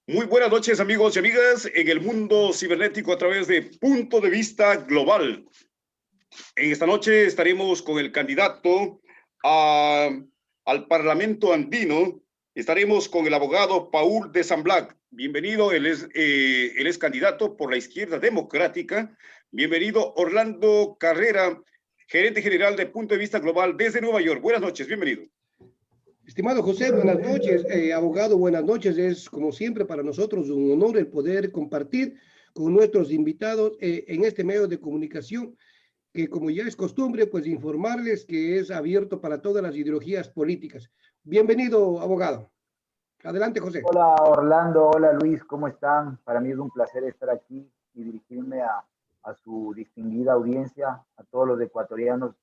Muy buenas noches, amigos y amigas, en el mundo cibernético a través de Punto de Vista Global. En esta noche estaremos con el candidato al Parlamento Andino. Estaremos con el abogado Paul de San Black. Bienvenido, él es candidato por la Izquierda Democrática. Bienvenido, Orlando Carrera, gerente general de Punto de Vista Global desde Nueva York. Buenas noches, bienvenido. Estimado José, buenas noches. Abogado, buenas noches. Es como siempre para nosotros un honor el poder compartir con nuestros invitados en este medio de comunicación que, como ya es costumbre, pues informarles que es abierto para todas las ideologías políticas. Bienvenido, abogado. Adelante, José. Hola Orlando, hola Luis, ¿cómo están? Para mí es un placer estar aquí y dirigirme a su distinguida audiencia, a todos los ecuatorianos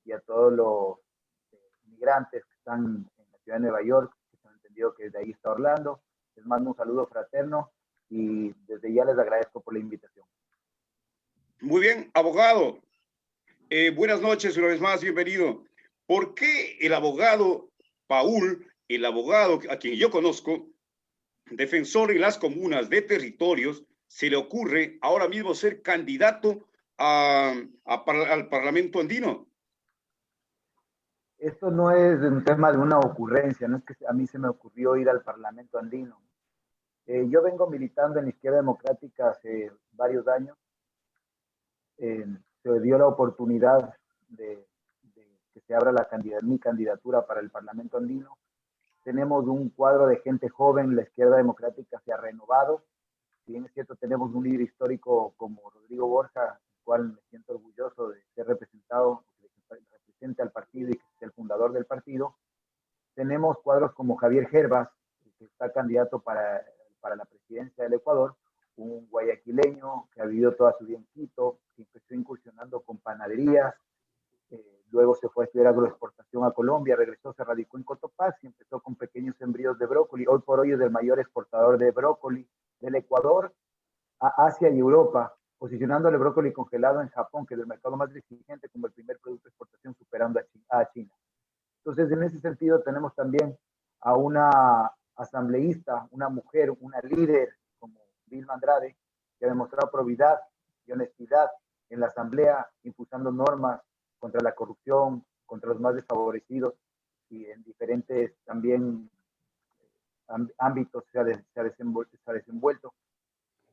y a todos los migrantes que están en la ciudad de Nueva York, que han entendido que desde ahí está Orlando. Les mando un saludo fraterno y desde ya les agradezco por la invitación. Muy bien, abogado. Buenas noches, una vez más, bienvenido. ¿Por qué el abogado Paul, el abogado a quien yo conozco, defensor en las comunas de territorios, se le ocurre ahora mismo ser candidato al Parlamento andino? Esto no es un tema de una ocurrencia, no es que a mí se me ocurrió ir al Parlamento andino. Yo vengo militando en la Izquierda Democrática hace varios años. Se dio la oportunidad de que se abra mi candidatura para el Parlamento andino. Tenemos un cuadro de gente joven, la Izquierda Democrática se ha renovado. Si bien es cierto, tenemos un líder histórico como Rodrigo Borja, el cual me siento orgulloso de ser representado, de que represente al partido y que sea el fundador del partido. Tenemos cuadros como Javier Gervas, que está candidato para la presidencia del Ecuador, un guayaquileño que ha vivido toda su vida en Quito, que empezó incursionando con panaderías, luego se fue a estudiar agroexportación a Colombia, regresó, se radicó en Cotopaxi, empezó con pequeños sembríos de brócoli, hoy por hoy es el mayor exportador de brócoli del Ecuador a Asia y Europa, posicionando el brócoli congelado en Japón, que es el mercado más exigente, como el primer producto de exportación, superando a China. Entonces, en ese sentido, tenemos también a una asambleísta, una mujer, una líder como Vilma Andrade, que ha demostrado probidad y honestidad en la asamblea, impulsando normas contra la corrupción, contra los más desfavorecidos y en diferentes también ámbitos se ha desenvuelto.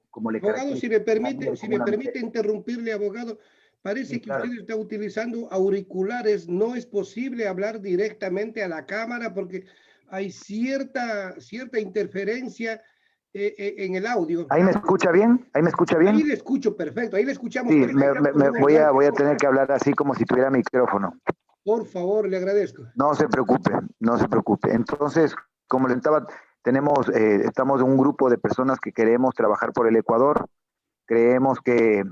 Como le abogado, si me permite interrumpirle, abogado, parece sí, que claro, usted está utilizando auriculares. No es posible hablar directamente a la cámara porque hay cierta interferencia en el audio. ¿Ahí me escucha bien? ¿Ahí me escucha bien? Ahí le escucho perfecto, ahí le escuchamos. Sí, voy a tener que hablar así como si tuviera micrófono. Por favor, le agradezco. No se preocupe, no se preocupe. Entonces, como le comentaba, estamos en un grupo de personas que queremos trabajar por el Ecuador. Creemos que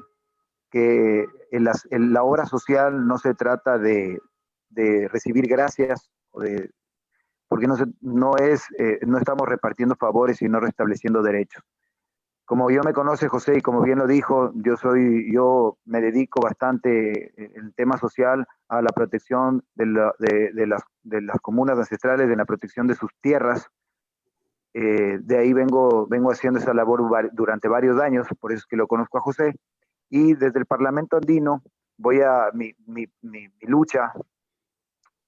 en la obra social no se trata de recibir gracias, porque no estamos repartiendo favores, sino restableciendo derechos. Como yo me conoce, José, y como bien lo dijo, yo me dedico bastante en el tema social a la protección de las comunas ancestrales, de la protección de sus tierras. De ahí vengo haciendo esa labor durante varios años, por eso es que lo conozco a José. Y desde el Parlamento andino mi lucha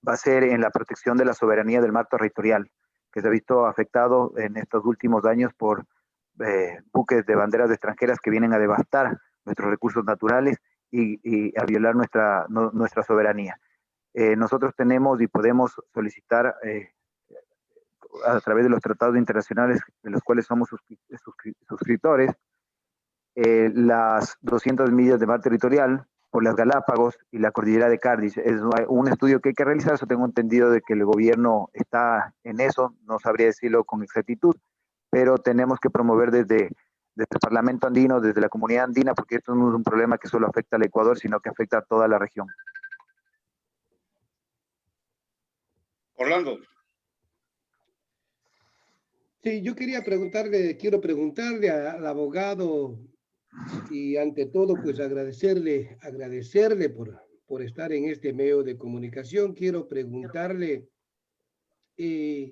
va a ser en la protección de la soberanía del mar territorial, que se ha visto afectado en estos últimos años por buques de banderas extranjeras que vienen a devastar nuestros recursos naturales y a violar nuestra soberanía. Nosotros tenemos y podemos solicitar a través de los tratados internacionales de los cuales somos suscriptores, las 200 millas de mar territorial por las Galápagos y la cordillera de Cádiz. Es un estudio que hay que realizar, eso tengo entendido de que el gobierno está en eso, no sabría decirlo con exactitud, pero tenemos que promover desde el Parlamento andino, desde la comunidad andina, porque esto no es un problema que solo afecta al Ecuador, sino que afecta a toda la región. Orlando. Sí, yo quiero preguntarle al abogado y ante todo, pues agradecerle por estar en este medio de comunicación. Quiero preguntarle, ¿qué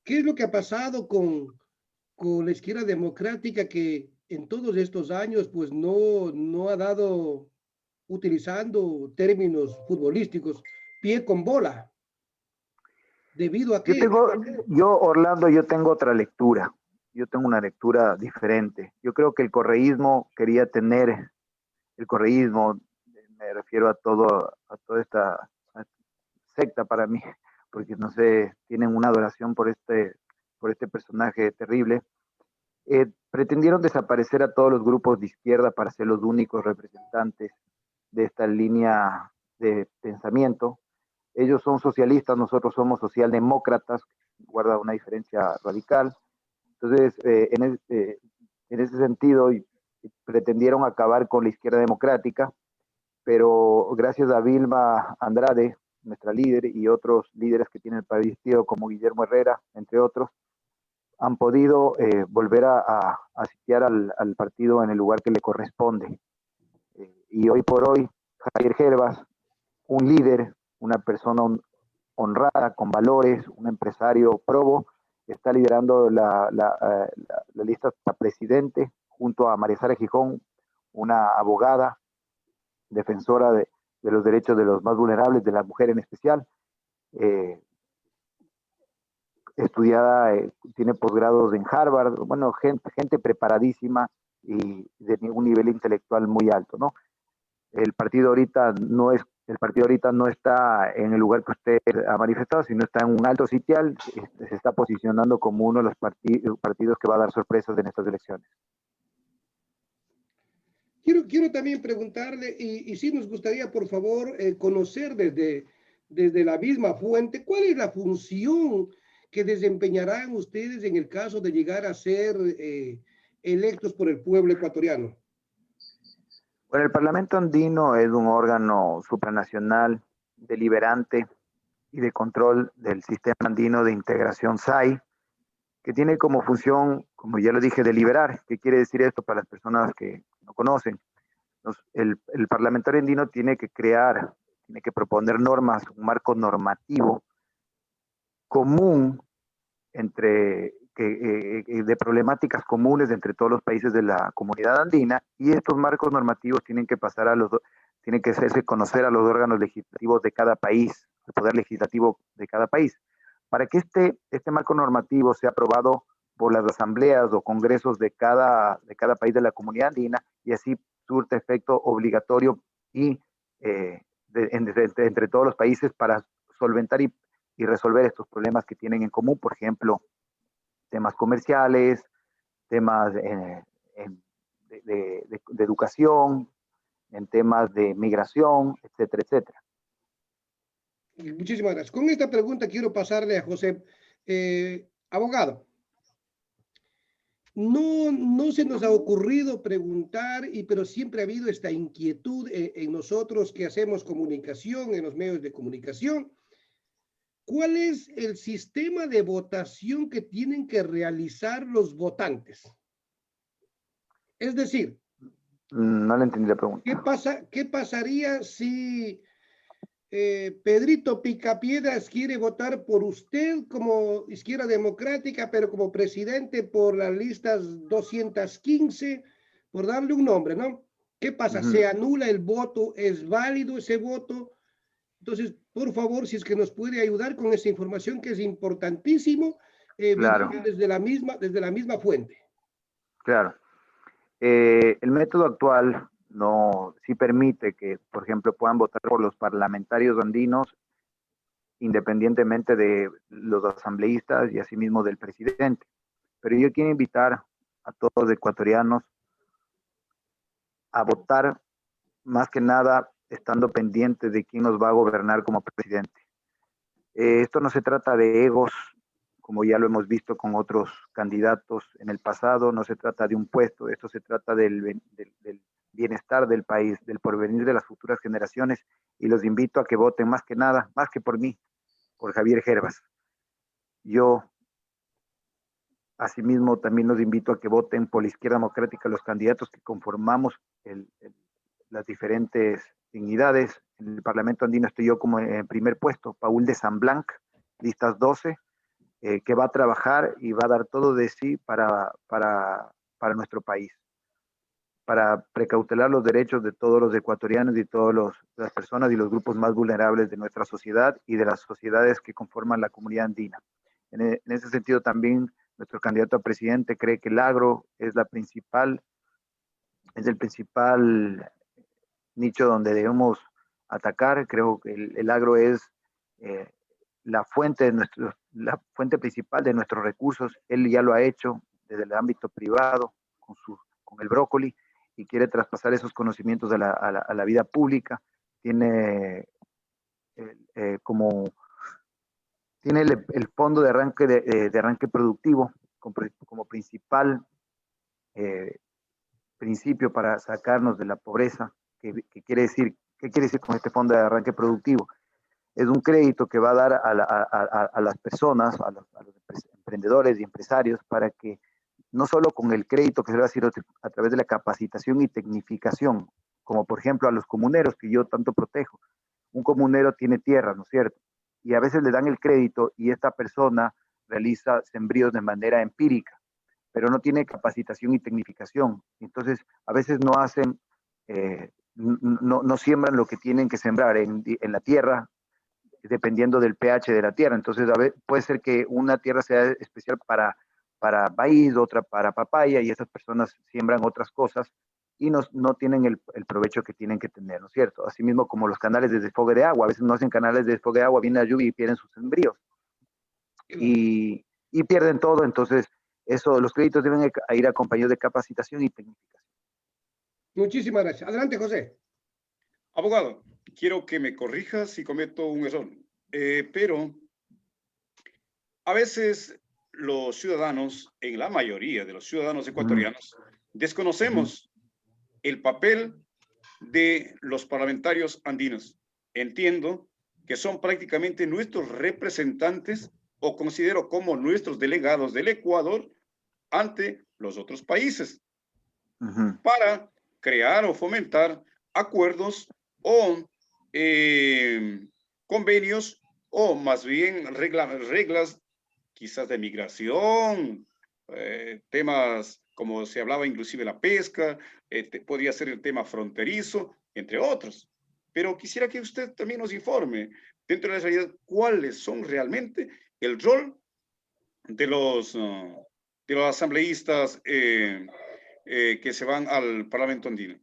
es lo que ha pasado con con la izquierda democrática que en todos estos años pues no ha dado, utilizando términos futbolísticos, pie con bola, debido a Yo que, tengo, Orlando, yo tengo otra lectura. Yo tengo una lectura diferente. Yo creo que el correísmo quería tener, el correísmo, me refiero a toda esta secta para mí, porque no sé, tienen una adoración por este personaje terrible. Pretendieron desaparecer a todos los grupos de izquierda para ser los únicos representantes de esta línea de pensamiento. Ellos son socialistas, nosotros somos socialdemócratas, guarda una diferencia radical. Entonces, en ese sentido, pretendieron acabar con la izquierda democrática, pero gracias a Vilma Andrade, nuestra líder, y otros líderes que tienen el partido, como Guillermo Herrera, entre otros, han podido volver a sitiar al partido en el lugar que le corresponde. Y hoy por hoy, Javier Herbas, un líder, una persona honrada, con valores, un empresario probo, está liderando la lista para presidente, junto a María Sara Gijón, una abogada, defensora de los derechos de los más vulnerables, de la mujer en especial, estudiada, tiene posgrados en Harvard, bueno, gente preparadísima y de un nivel intelectual muy alto, ¿no? El partido ahorita no está en el lugar que usted ha manifestado, sino está en un alto sitial, se está posicionando como uno de los partidos que va a dar sorpresas en estas elecciones. quiero también preguntarle, y sí nos gustaría, por favor, conocer desde la misma fuente, ¿cuál es la función que desempeñarán ustedes en el caso de llegar a ser electos por el pueblo ecuatoriano? Bueno, el Parlamento andino es un órgano supranacional deliberante y de control del sistema andino de integración SAI, que tiene como función, como ya lo dije, deliberar. ¿Qué quiere decir esto para las personas que no conocen? El parlamentario andino tiene que crear, tiene que proponer normas, un marco normativo común de problemáticas comunes entre todos los países de la comunidad andina, y estos marcos normativos tienen que tienen que hacerse conocer a los órganos legislativos de cada país, el poder legislativo de cada país, para que este marco normativo sea aprobado por las asambleas o congresos de cada país de la comunidad andina, y así surte efecto obligatorio y entre todos los países para solventar y resolver estos problemas que tienen en común, por ejemplo, temas comerciales, temas de educación, en temas de migración, etcétera, etcétera. Muchísimas gracias. Con esta pregunta quiero pasarle a José. Abogado, no se nos ha ocurrido preguntar, pero siempre ha habido esta inquietud en nosotros que hacemos comunicación, en los medios de comunicación. ¿Cuál es el sistema de votación que tienen que realizar los votantes? Es decir, no le entendí la pregunta. ¿Qué pasaría si Pedrito Picapiedras quiere votar por usted como izquierda democrática, pero como presidente por las listas 215, por darle un nombre, ¿no? ¿Qué pasa? ¿Se anula el voto? ¿Es válido ese voto? Entonces, por favor, si es que nos puede ayudar con esa información que es importantísimo, Claro. desde la misma fuente. Claro. El método actual sí permite que, por ejemplo, puedan votar por los parlamentarios andinos independientemente de los asambleístas y asimismo del presidente. Pero yo quiero invitar a todos los ecuatorianos a votar, más que nada estando pendientes de quién nos va a gobernar como presidente. Esto no se trata de egos, como ya lo hemos visto con otros candidatos en el pasado, no se trata de un puesto, esto se trata del bienestar del país, del porvenir de las futuras generaciones, y los invito a que voten más que nada, más que por mí, por Javier Herbas. Yo, asimismo, también los invito a que voten por la izquierda democrática, los candidatos que conformamos las diferentes dignidades. En el Parlamento andino estoy yo como en primer puesto, Paul de San Blanc, listas 12, que va a trabajar y va a dar todo de sí para nuestro país, para precautelar los derechos de todos los ecuatorianos y todas las personas y los grupos más vulnerables de nuestra sociedad y de las sociedades que conforman la comunidad andina. En ese sentido también nuestro candidato a presidente cree que el agro es el principal nicho donde debemos atacar. Creo que el agro es eh, la fuente principal de nuestros recursos. Él ya lo ha hecho desde el ámbito privado con el brócoli y quiere traspasar esos conocimientos a la vida pública. Tiene tiene el fondo de arranque productivo como principal principio para sacarnos de la pobreza. ¿Qué quiere decir con este fondo de arranque productivo? Es un crédito que va a dar a las personas, a los emprendedores y empresarios, para que no solo con el crédito que se va a hacer a través de la capacitación y tecnificación, como por ejemplo a los comuneros que yo tanto protejo. Un comunero tiene tierra, ¿no es cierto? Y a veces le dan el crédito y esta persona realiza sembríos de manera empírica, pero no tiene capacitación y tecnificación. Entonces, a veces no hacen, no siembran lo que tienen que sembrar en la tierra, dependiendo del pH de la tierra. Entonces, puede ser que una tierra sea especial para maíz, otra para papaya, y esas personas siembran otras cosas y no tienen el provecho que tienen que tener, ¿no es cierto? Asimismo, como los canales de desfogue de agua. A veces no hacen canales de desfogue de agua, viene la lluvia y pierden sus sembríos. Y pierden todo. Entonces, los créditos deben ir acompañados de capacitación y tecnificación. Muchísimas gracias. Adelante, José. Abogado, quiero que me corrija si cometo un error, pero a veces los ciudadanos, en la mayoría de los ciudadanos ecuatorianos, desconocemos el papel de los parlamentarios andinos. Entiendo que son prácticamente nuestros representantes o considero como nuestros delegados del Ecuador ante los otros países para crear o fomentar acuerdos o convenios o más bien reglas quizás de migración, temas como se hablaba inclusive la pesca, podría ser el tema fronterizo, entre otros. Pero quisiera que usted también nos informe, dentro de la realidad, cuáles son realmente el rol de los asambleístas que se van al Parlamento andino.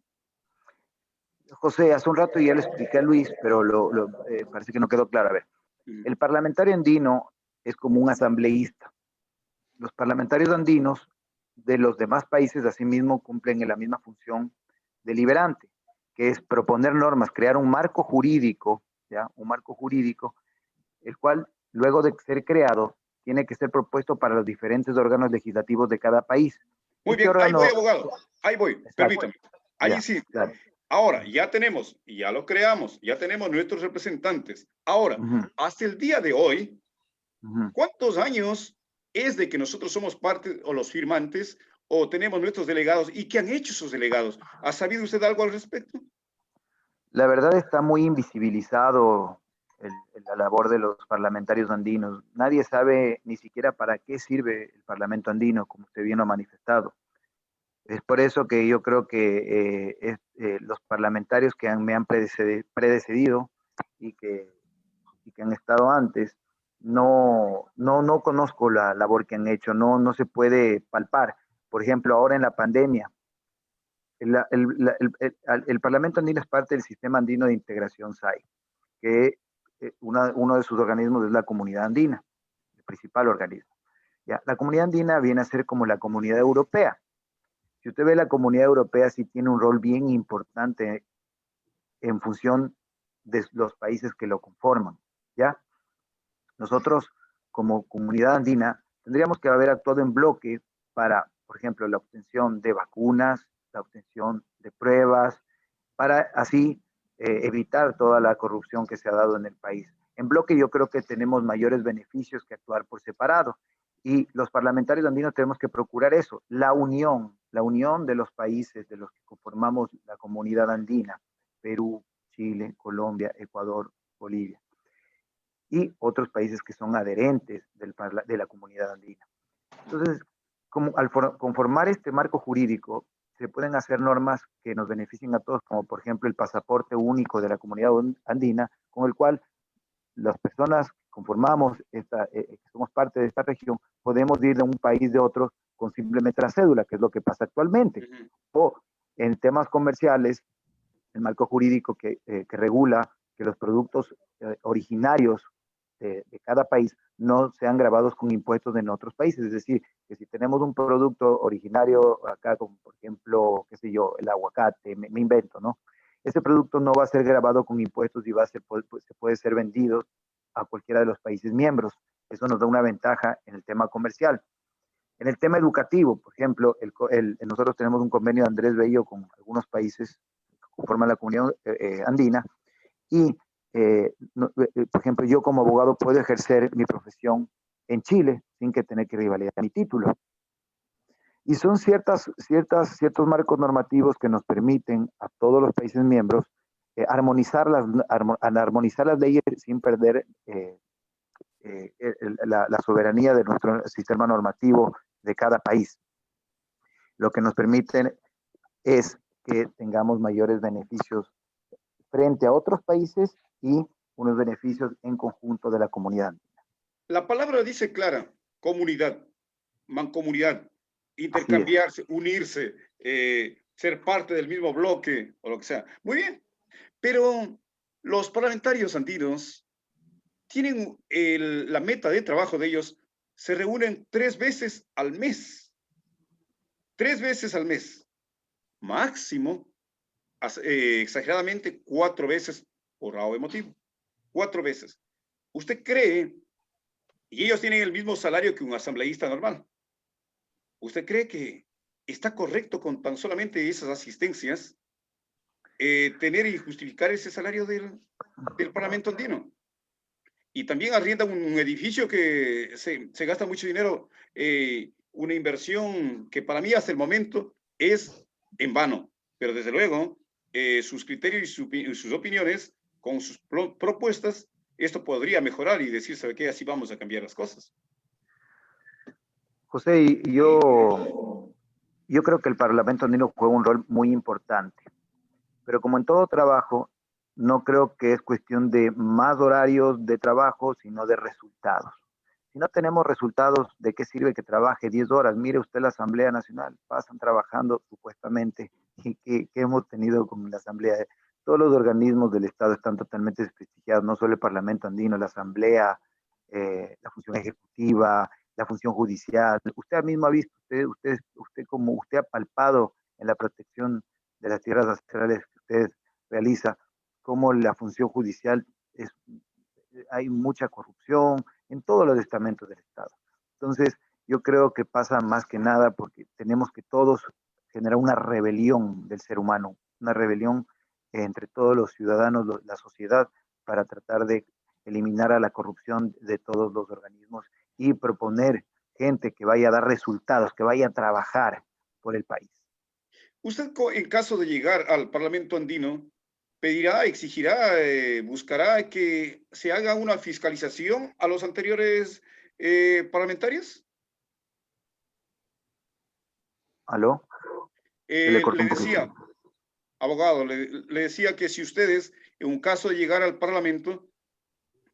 José, hace un rato ya le expliqué a Luis, pero parece que no quedó claro. A ver, el parlamentario andino es como un asambleísta. Los parlamentarios andinos de los demás países asimismo cumplen la misma función deliberante, que es proponer normas, crear un marco jurídico, ¿ya? Un marco jurídico, el cual luego de ser creado tiene que ser propuesto para los diferentes órganos legislativos de cada país. Muy bien, ahí voy, abogado, ahí voy, permítame. Ahí sí. Claro. Ahora, ya tenemos, ya lo creamos, ya tenemos nuestros representantes. Ahora, hasta el día de hoy, ¿cuántos años es de que nosotros somos parte o los firmantes o tenemos nuestros delegados y qué han hecho esos delegados? ¿Ha sabido usted algo al respecto? La verdad está muy invisibilizado la labor de los parlamentarios andinos. Nadie sabe ni siquiera para qué sirve el Parlamento andino, como usted bien lo ha manifestado. Es por eso que yo creo que los parlamentarios que me han predecedido y que han estado antes, no conozco la labor que han hecho, no se puede palpar. Por ejemplo, ahora en la pandemia, el Parlamento andino es parte del Sistema Andino de Integración SAI, que uno de sus organismos es la Comunidad Andina, el principal organismo. ¿Ya? La Comunidad Andina viene a ser como la Comunidad Europea. Si usted ve, la Comunidad Europea sí tiene un rol bien importante en función de los países que lo conforman, ¿ya? Nosotros, como comunidad andina, tendríamos que haber actuado en bloque para, por ejemplo, la obtención de vacunas, la obtención de pruebas, para así evitar toda la corrupción que se ha dado en el país. En bloque yo creo que tenemos mayores beneficios que actuar por separado. Y los parlamentarios andinos tenemos que procurar eso, la unión de los países de los que conformamos la comunidad andina, Perú, Chile, Colombia, Ecuador, Bolivia. y otros países que son adherentes de la comunidad andina. Entonces, como al conformar este marco jurídico, se pueden hacer normas que nos beneficien a todos, como por ejemplo el pasaporte único de la comunidad andina, con el cual las personas que conformamos, que somos parte de esta región, podemos ir de un país de otro con simplemente la cédula, que es lo que pasa actualmente. O en temas comerciales, el marco jurídico que regula que los productos originarios de cada país no sean grabados con impuestos en otros países. Es decir, que si tenemos un producto originario acá, como por ejemplo, qué sé yo, el aguacate, me invento, ¿no? Ese producto no va a ser grabado con impuestos y se puede ser vendido a cualquiera de los países miembros. Eso nos da una ventaja en el tema comercial. En el tema educativo, por ejemplo, nosotros tenemos un convenio de Andrés Bello con algunos países que conforman la comunidad andina y, por ejemplo, yo como abogado puedo ejercer mi profesión en Chile sin que tener que revalidar mi título. Y son ciertos marcos normativos que nos permiten a todos los países miembros armonizar las leyes sin perder la soberanía de nuestro sistema normativo de cada país. Lo que nos permite es que tengamos mayores beneficios frente a otros países y unos beneficios en conjunto de la comunidad. La palabra dice clara, comunidad, mancomunidad, intercambiarse, unirse, ser parte del mismo bloque o lo que sea. Muy bien, pero los parlamentarios andinos tienen la meta de trabajo de ellos, se reúnen 3 veces al mes. 3 veces al mes. Máximo, exageradamente, 4 veces por grado emotivo. 4 veces. ¿Usted cree, y ellos tienen el mismo salario que un asambleísta normal, ¿usted cree que está correcto con tan solamente esas asistencias tener y justificar ese salario del Parlamento andino? Y también arriendan un edificio que se gasta mucho dinero, una inversión que para mí hasta el momento es en vano, pero desde luego sus criterios y sus opiniones con sus propuestas, esto podría mejorar y decir, ¿sabe qué? Así vamos a cambiar las cosas. José, yo creo que el Parlamento andino juega un rol muy importante, pero como en todo trabajo, no creo que es cuestión de más horarios de trabajo, sino de resultados. Si no tenemos resultados, ¿de qué sirve que trabaje 10 horas? Mire usted la Asamblea Nacional, pasan trabajando supuestamente, y que hemos tenido con la Asamblea. Todos los organismos del Estado están totalmente desprestigiados, no solo el Parlamento andino, la Asamblea, la función ejecutiva, la función judicial. Usted mismo ha visto, usted ha palpado en la protección de las tierras ancestrales que usted realiza, cómo la función judicial hay mucha corrupción en todos los estamentos del Estado. Entonces, yo creo que pasa más que nada porque tenemos que todos generar una rebelión del ser humano, una rebelión entre todos los ciudadanos, la sociedad, para tratar de eliminar a la corrupción de todos los organismos y proponer gente que vaya a dar resultados, que vaya a trabajar por el país. Usted, en caso de llegar al Parlamento andino, pedirá, exigirá, buscará que se haga una fiscalización a los anteriores parlamentarios. ¿Aló? Le decía, abogado, le decía que si ustedes, en un caso de llegar al Parlamento,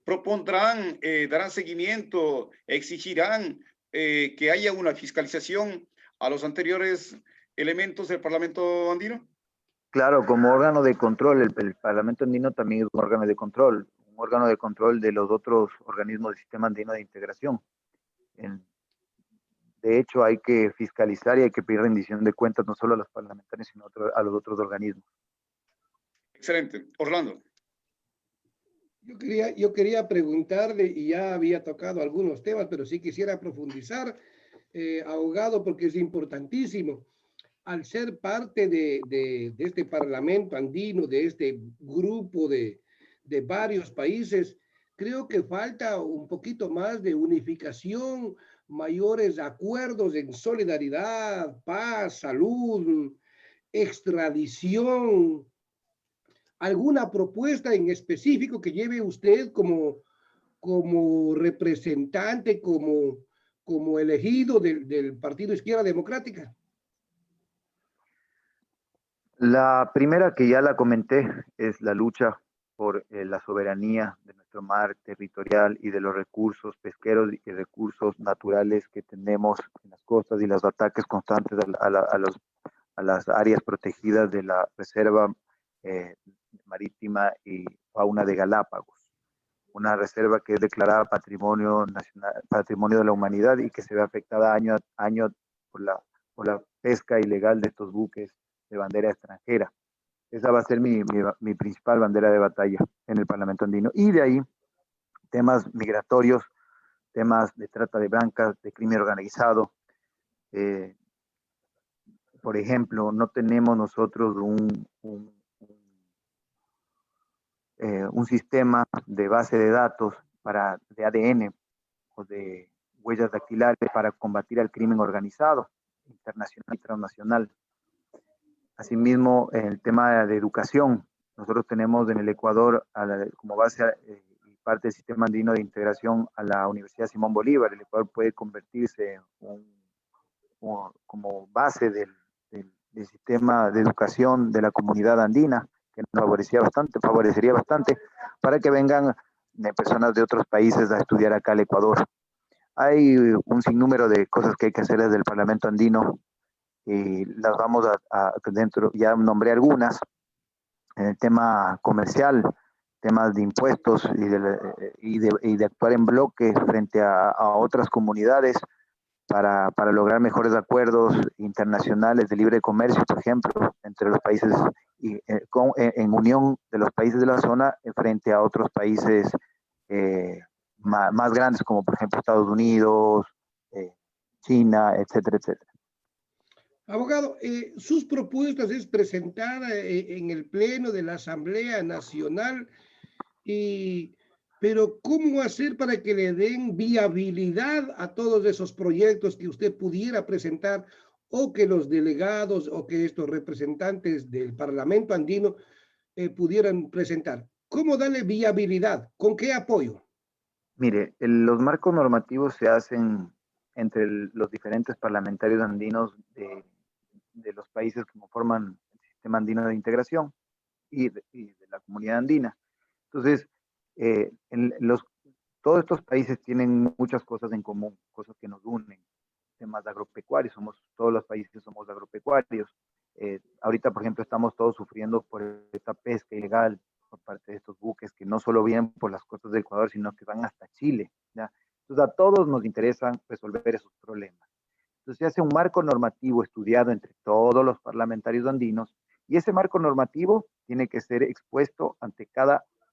propondrán, darán seguimiento, exigirán que haya una fiscalización a los anteriores elementos del Parlamento andino. Claro, como órgano de control, el Parlamento andino también es un órgano de control de los otros organismos del sistema andino de integración. De hecho, hay que fiscalizar y hay que pedir rendición de cuentas no solo a los parlamentarios, sino a los otros organismos. Excelente. Orlando. Yo quería preguntarle, y ya había tocado algunos temas, pero sí quisiera profundizar, abogado, porque es importantísimo. Al ser parte de este Parlamento andino, de este grupo de varios países, creo que falta un poquito más de unificación, mayores acuerdos en solidaridad, paz, salud, extradición. ¿Alguna propuesta en específico que lleve usted como como representante, como elegido del Partido Izquierda Democrática? La primera que ya la comenté es la lucha por la soberanía de nuestro mar territorial y de los recursos pesqueros y recursos naturales que tenemos en las costas y los ataques constantes a las áreas protegidas de la Reserva eh, Marítima y Fauna de Galápagos, una reserva que es declarada Patrimonio Nacional, Patrimonio de la Humanidad y que se ve afectada año a año por la pesca ilegal de estos buques de bandera extranjera. Esa va a ser mi principal bandera de batalla en el Parlamento andino. Y de ahí, temas migratorios, temas de trata de blancas, de crimen organizado. Eh, por ejemplo, no tenemos nosotros un sistema de base de datos de ADN o de huellas dactilares para combatir al crimen organizado internacional y transnacional. Asimismo, en el tema de educación, nosotros tenemos en el Ecuador como base y parte del sistema andino de integración a la Universidad Simón Bolívar. El Ecuador puede convertirse como base del sistema de educación de la comunidad andina, que nos favorecería bastante para que vengan personas de otros países a estudiar acá al Ecuador. Hay un sinnúmero de cosas que hay que hacer desde el Parlamento andino y las vamos dentro, ya nombré algunas, en el tema comercial, temas de impuestos y de actuar en bloque frente a otras comunidades para lograr mejores acuerdos internacionales de libre comercio, por ejemplo, entre los países, en unión de los países de la zona frente a otros países más grandes, como por ejemplo Estados Unidos, China, etcétera, etcétera. Abogado, sus propuestas es presentar en el Pleno de la Asamblea Nacional, pero ¿cómo hacer para que le den viabilidad a todos esos proyectos que usted pudiera presentar o que los delegados o que estos representantes del Parlamento andino pudieran presentar? ¿Cómo darle viabilidad? ¿Con qué apoyo? Mire, los marcos normativos se hacen entre los diferentes parlamentarios andinos de los países que conforman el sistema andino de integración y de la comunidad andina. Entonces, todos estos países tienen muchas cosas en común, cosas que nos unen, temas agropecuarios, todos los países somos agropecuarios. Ahorita, por ejemplo, estamos todos sufriendo por esta pesca ilegal por parte de estos buques que no solo vienen por las costas del Ecuador, sino que van hasta Chile, ¿ya? Entonces, a todos nos interesa resolver esos problemas. Entonces, se hace un marco normativo estudiado entre todos los parlamentarios andinos y ese marco normativo tiene que ser expuesto ante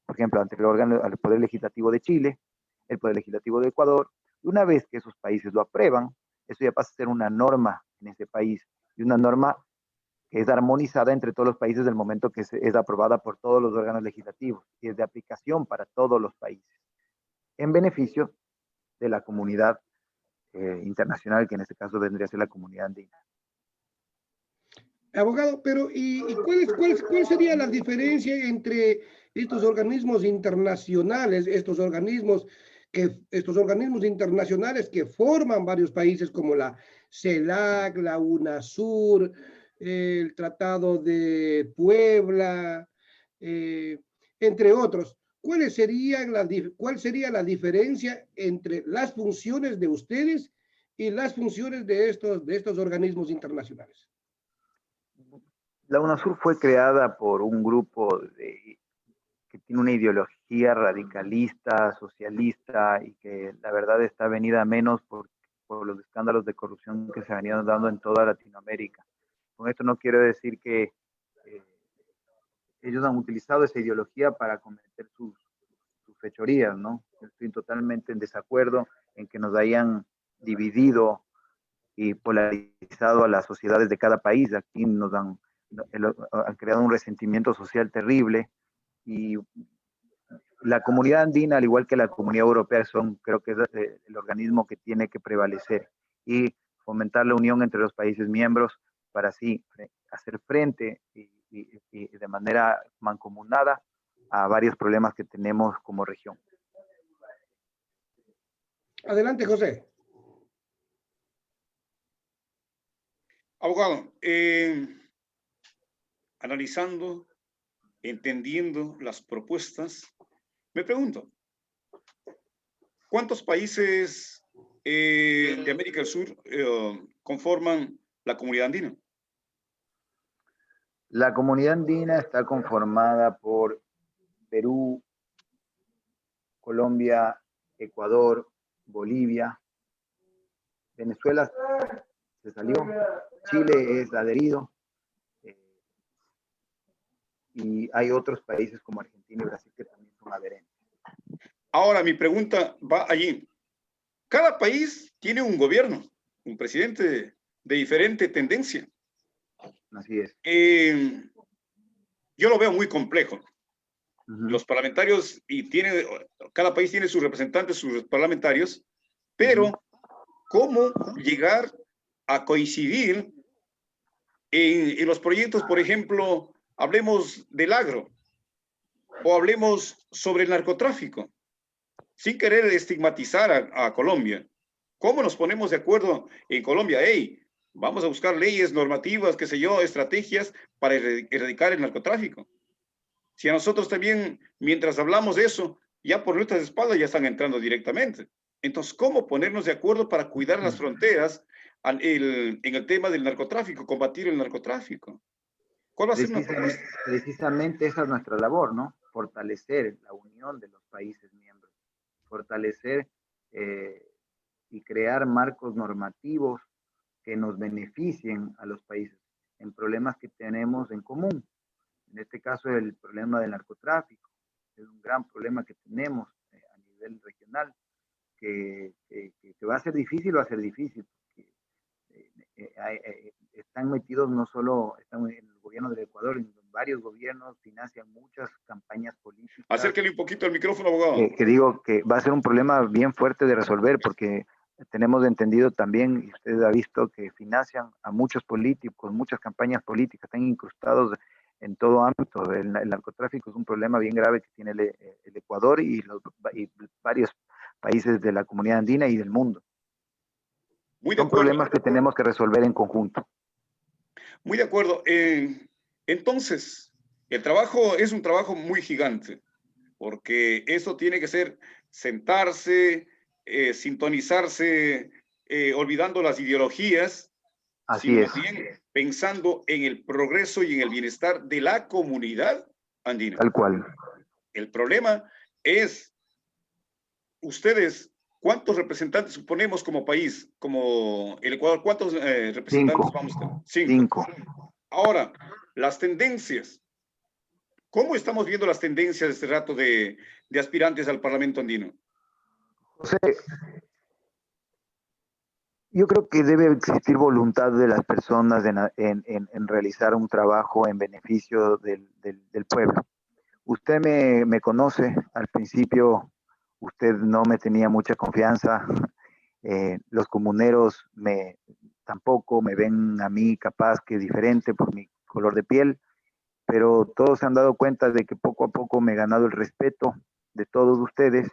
por ejemplo, ante el órgano, al Poder Legislativo de Chile, el Poder Legislativo de Ecuador, y una vez que esos países lo aprueban, eso ya pasa a ser una norma en ese país, y una norma que es armonizada entre todos los países del momento que es aprobada por todos los órganos legislativos, y es de aplicación para todos los países, en beneficio de la comunidad internacional, que en este caso vendría a ser la comunidad andina. Abogado, pero ¿cuál sería la diferencia entre estos organismos internacionales, estos organismos internacionales que forman varios países como la CELAC, la UNASUR, el Tratado de Puebla, entre otros? ¿Cuál sería la diferencia entre las funciones de ustedes y las funciones de estos organismos internacionales? La UNASUR fue creada por un grupo que tiene una ideología radicalista, socialista, y que la verdad está venida a menos por los escándalos de corrupción que se venían dando en toda Latinoamérica. Con esto no quiero decir que ellos han utilizado esa ideología para cometer sus fechorías, ¿no? Estoy totalmente en desacuerdo en que nos hayan dividido y polarizado a las sociedades de cada país. Aquí han creado un resentimiento social terrible, y la comunidad andina, al igual que la comunidad europea, creo que es el organismo que tiene que prevalecer y fomentar la unión entre los países miembros para así hacer frente y de manera mancomunada a varios problemas que tenemos como región. Adelante, José. Abogado, analizando, entendiendo las propuestas, me pregunto, ¿cuántos países de América del Sur conforman la comunidad andina? La comunidad andina está conformada por Perú, Colombia, Ecuador, Bolivia, Venezuela se salió, Chile es adherido, y hay otros países como Argentina y Brasil que también son adherentes. Ahora, mi pregunta va allí. Cada país tiene un gobierno, un presidente de diferente tendencia. Así es. Yo lo veo muy complejo. Uh-huh. Los parlamentarios, cada país tiene sus representantes, sus parlamentarios, pero ¿cómo llegar a coincidir en los proyectos? Por ejemplo, hablemos del agro o hablemos sobre el narcotráfico, sin querer estigmatizar a Colombia. ¿Cómo nos ponemos de acuerdo en Colombia? Hey, vamos a buscar leyes, normativas, qué sé yo, estrategias para erradicar el narcotráfico. Si a nosotros también, mientras hablamos de eso, ya por nuestras espaldas ya están entrando directamente. Entonces, ¿cómo ponernos de acuerdo para cuidar las fronteras en el tema del narcotráfico, combatir el narcotráfico? ¿Cuál va a ser una propuesta? Precisamente esa es nuestra labor, ¿no? Fortalecer la unión de los países miembros, fortalecer y crear marcos normativos que nos beneficien a los países en problemas que tenemos en común. En este caso, el problema del narcotráfico es un gran problema que tenemos a nivel regional, que va a ser difícil, porque están metidos no solo, están en el gobierno del Ecuador, en varios gobiernos, financian muchas campañas políticas. Acérquele un poquito el micrófono, abogado. Que digo que va a ser un problema bien fuerte de resolver, porque tenemos entendido también, y usted ha visto, que financian a muchos políticos, muchas campañas políticas, están incrustados en todo ámbito. El narcotráfico es un problema bien grave que tiene el Ecuador y varios países de la comunidad andina y del mundo. Muy de Son acuerdo. problemas que tenemos que resolver en conjunto. Muy de acuerdo. Entonces, el trabajo es un trabajo muy gigante, porque eso tiene que ser sentarse, sintonizarse, olvidando las ideologías, Así es. Más bien pensando en el progreso y en el bienestar de la comunidad andina. Tal cual. El problema es, ustedes, ¿cuántos representantes suponemos como país, como el Ecuador? ¿Cuántos representantes vamos a tener? Cinco. Ahora, las tendencias. ¿Cómo estamos viendo las tendencias de este rato de aspirantes al Parlamento andino? José, yo creo que debe existir voluntad de las personas en realizar un trabajo en beneficio del pueblo. Usted me conoce, al principio usted no me tenía mucha confianza, los comuneros tampoco me ven a mí capaz que diferente por mi color de piel, pero todos se han dado cuenta de que poco a poco me he ganado el respeto de todos ustedes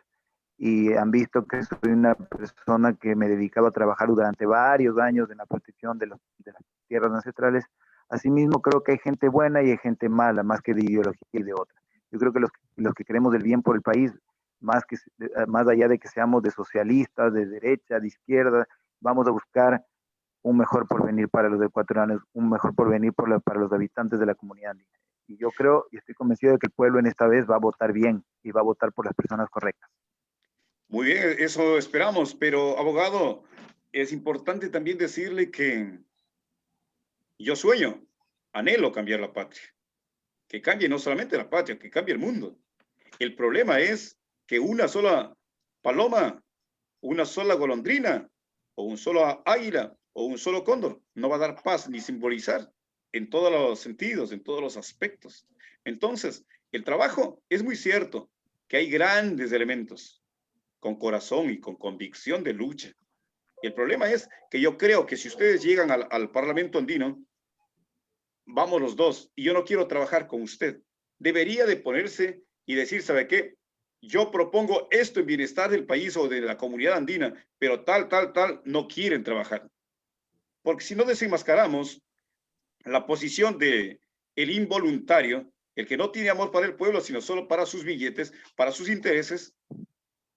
y han visto que soy una persona que me dedicaba a trabajar durante varios años en la protección de las tierras ancestrales. Asimismo, creo que hay gente buena y hay gente mala, más que de ideología y de otra. Yo creo que los que queremos el bien por el país, más allá de que seamos de socialistas, de derecha, de izquierda, vamos a buscar un mejor porvenir para los ecuatorianos, un mejor porvenir para los habitantes de la comunidad andina. Y yo creo y estoy convencido de que el pueblo en esta vez va a votar bien y va a votar por las personas correctas. Muy bien, eso esperamos, pero abogado, es importante también decirle que yo sueño, anhelo cambiar la patria, que cambie no solamente la patria, que cambie el mundo. El problema es que una sola paloma, una sola golondrina, o un solo águila, o un solo cóndor, no va a dar paz ni simbolizar en todos los sentidos, en todos los aspectos. Entonces, el trabajo es muy cierto que hay grandes elementos con corazón y con convicción de lucha. Y el problema es que yo creo que si ustedes llegan al Parlamento andino, vamos los dos, y yo no quiero trabajar con usted. Debería de ponerse y decir, ¿sabe qué? yo propongo esto en bienestar del país o de la comunidad andina, pero tal, no quieren trabajar. Porque si no desenmascaramos la posición de el involuntario, el que no tiene amor para el pueblo, sino solo para sus billetes, para sus intereses,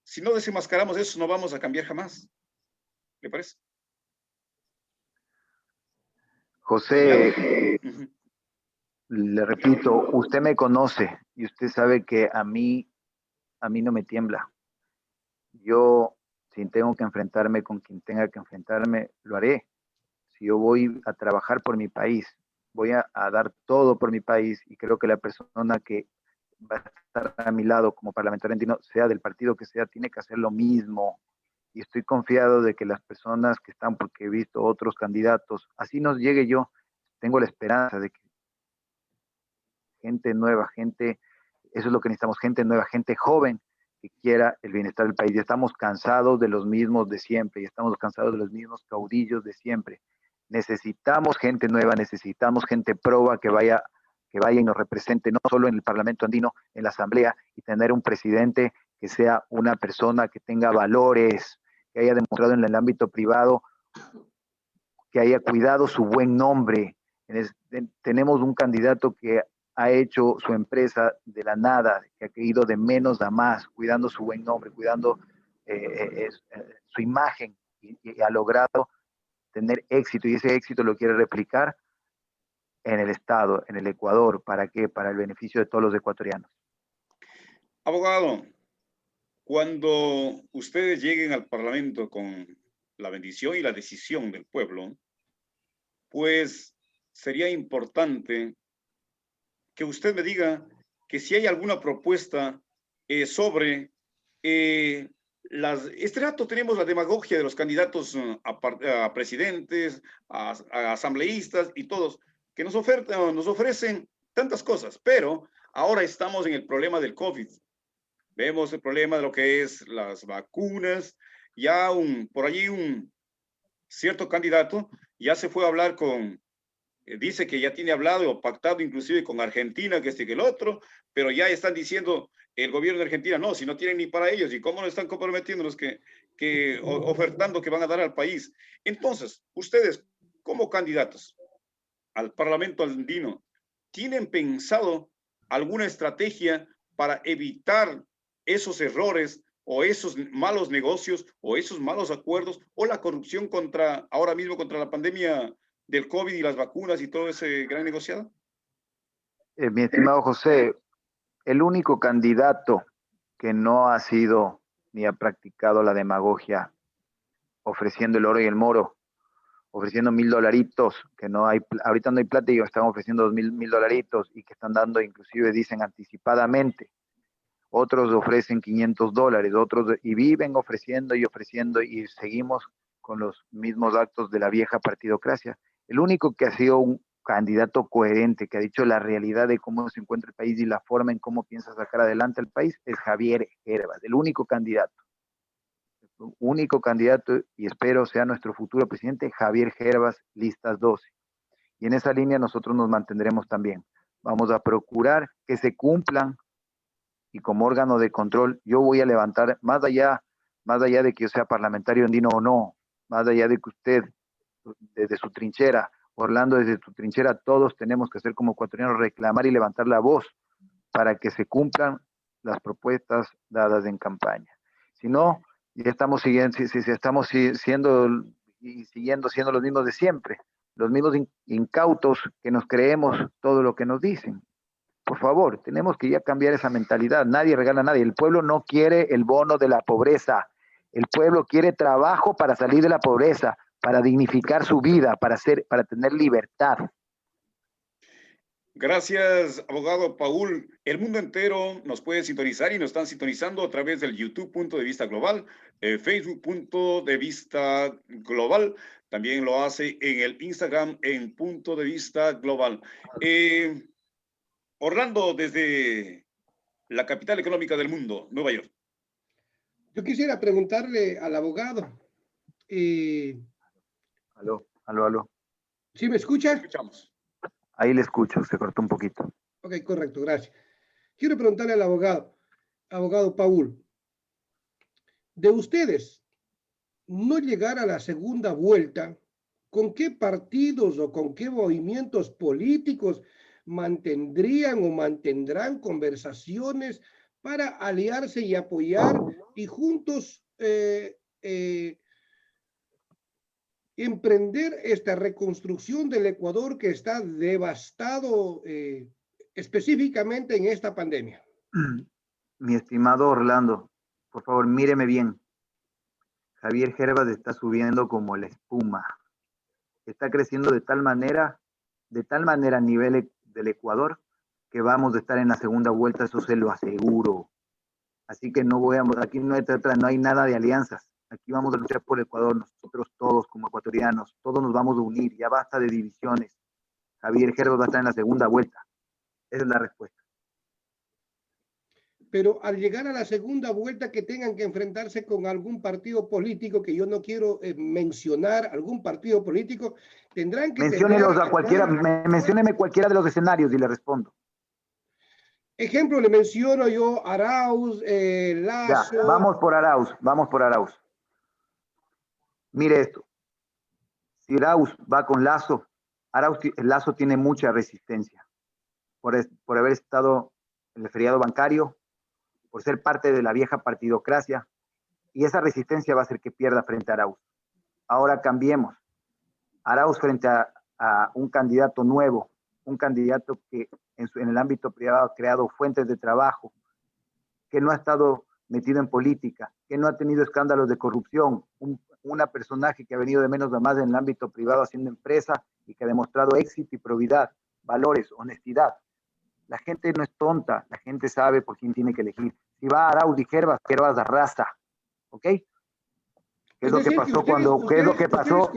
si no desenmascaramos eso, no vamos a cambiar jamás. ¿Le parece? José, le repito, usted me conoce y usted sabe que a mí no me tiembla. Yo, si tengo que enfrentarme con quien tenga que enfrentarme, lo haré. Si yo voy a trabajar por mi país, voy a dar todo por mi país, y creo que la persona que va a estar a mi lado como parlamentario andino, sea del partido que sea, tiene que hacer lo mismo. Y estoy confiado de que las personas que están, porque he visto otros candidatos, así nos llegue yo, tengo la esperanza de que gente nueva, eso es lo que necesitamos, gente nueva, gente joven que quiera el bienestar del país. Ya estamos cansados de los mismos de siempre, ya estamos cansados de los mismos caudillos de siempre. Necesitamos gente nueva, necesitamos gente proba que vaya y nos represente, no solo en el Parlamento andino, en la Asamblea, y tener un presidente que sea una persona que tenga valores, que haya demostrado en el ámbito privado, que haya cuidado su buen nombre. Tenemos un candidato que ha hecho su empresa de la nada, que ha ido de menos a más, cuidando su buen nombre, cuidando su imagen, y ha logrado tener éxito, y ese éxito lo quiere replicar en el Estado, en el Ecuador. ¿Para qué? Para el beneficio de todos los ecuatorianos. Abogado, cuando ustedes lleguen al Parlamento con la bendición y la decisión del pueblo, pues sería importante que usted me diga que si hay alguna propuesta sobre este rato tenemos la demagogia de los candidatos a presidentes, a asambleístas y todos, que nos ofrecen tantas cosas, pero ahora estamos en el problema del COVID. Vemos el problema de lo que es las vacunas. Ya por allí un cierto candidato ya se fue a hablar dice que ya tiene hablado o pactado inclusive con Argentina, que que el otro, pero ya están diciendo el gobierno de Argentina, no, si no tienen ni para ellos, y cómo no están comprometiendo los que ofertando que van a dar al país. Entonces, ustedes como candidatos al Parlamento andino, ¿tienen pensado alguna estrategia para evitar esos errores o esos malos negocios o esos malos acuerdos o la corrupción ahora mismo contra la pandemia del COVID y las vacunas y todo ese gran negociado? Mi estimado José, el único candidato que no ha sido ni ha practicado la demagogia ofreciendo el oro y el moro, ofreciendo $1,000, que no hay, ahorita no hay plata y están ofreciendo $1,000, y que están dando, inclusive dicen anticipadamente. Otros ofrecen $500, otros, y viven ofreciendo y ofreciendo, y seguimos con los mismos actos de la vieja partidocracia. El único que ha sido un candidato coherente, que ha dicho la realidad de cómo se encuentra el país y la forma en cómo piensa sacar adelante el país, es Javier Herbas, el único candidato, y espero sea nuestro futuro presidente, Javier Herbas, listas 12. Y en esa línea nosotros nos mantendremos también. Vamos a procurar que se cumplan, y como órgano de control yo voy a levantar, más allá de que yo sea parlamentario andino o no, más allá de que usted desde su trinchera, Orlando desde su trinchera, todos tenemos que hacer como ecuatorianos, reclamar y levantar la voz para que se cumplan las propuestas dadas en campaña. Si no, ya estamos siguiendo, si estamos siguiendo siendo los mismos de siempre, los mismos incautos que nos creemos todo lo que nos dicen. Por favor, tenemos que ya cambiar esa mentalidad. Nadie regala a nadie. El pueblo no quiere el bono de la pobreza. El pueblo quiere trabajo para salir de la pobreza, para dignificar su vida, para tener libertad. Gracias, abogado Paul. El mundo entero nos puede sintonizar y nos están sintonizando a través del YouTube Punto de Vista Global, Facebook Punto de Vista Global. También lo hace en el Instagram en Punto de Vista Global. Orlando, desde la capital económica del mundo, Nueva York. Yo quisiera preguntarle al abogado. Aló. ¿Sí me escucha? Escuchamos. Ahí le escucho, se cortó un poquito. Ok, correcto, gracias. Quiero preguntarle al abogado, abogado Paul, de ustedes no llegar a la segunda vuelta, ¿con qué partidos o con qué movimientos políticos mantendrían o mantendrán conversaciones para aliarse y apoyar y juntos emprender esta reconstrucción del Ecuador que está devastado específicamente en esta pandemia? Mi estimado Orlando, por favor, míreme bien. Javier Herbas está subiendo como la espuma. Está creciendo de tal manera a nivel del Ecuador, que vamos a estar en la segunda vuelta, eso se lo aseguro. Así que aquí no hay nada de alianzas. Aquí vamos a luchar por Ecuador, nosotros todos como ecuatorianos, todos nos vamos a unir, ya basta de divisiones. Javier Herbas va a estar en la segunda vuelta. Esa es la respuesta. Pero al llegar a la segunda vuelta que tengan que enfrentarse con algún partido político, que yo no quiero mencionar, algún partido político, tendrán que Menciónelos a cualquiera, mencióneme cualquiera de los escenarios y le respondo. Ejemplo, le menciono yo Arauz, Lazo. Ya, vamos por Arauz. Mire esto. Si Arauz va con Lazo, Lazo tiene mucha resistencia por haber estado en el feriado bancario, por ser parte de la vieja partidocracia, y esa resistencia va a hacer que pierda frente a Arauz. Ahora cambiemos. Arauz frente a un candidato nuevo, un candidato que en el ámbito privado ha creado fuentes de trabajo, que no ha estado metido en política, que no ha tenido escándalos de corrupción, una personaje que ha venido de menos a más en el ámbito privado haciendo empresa y que ha demostrado éxito y probidad, valores, honestidad. La gente no es tonta, la gente sabe por quién tiene que elegir. Si va a Arauz y Herbas arrasa, ¿ok? ¿Qué es lo que pasó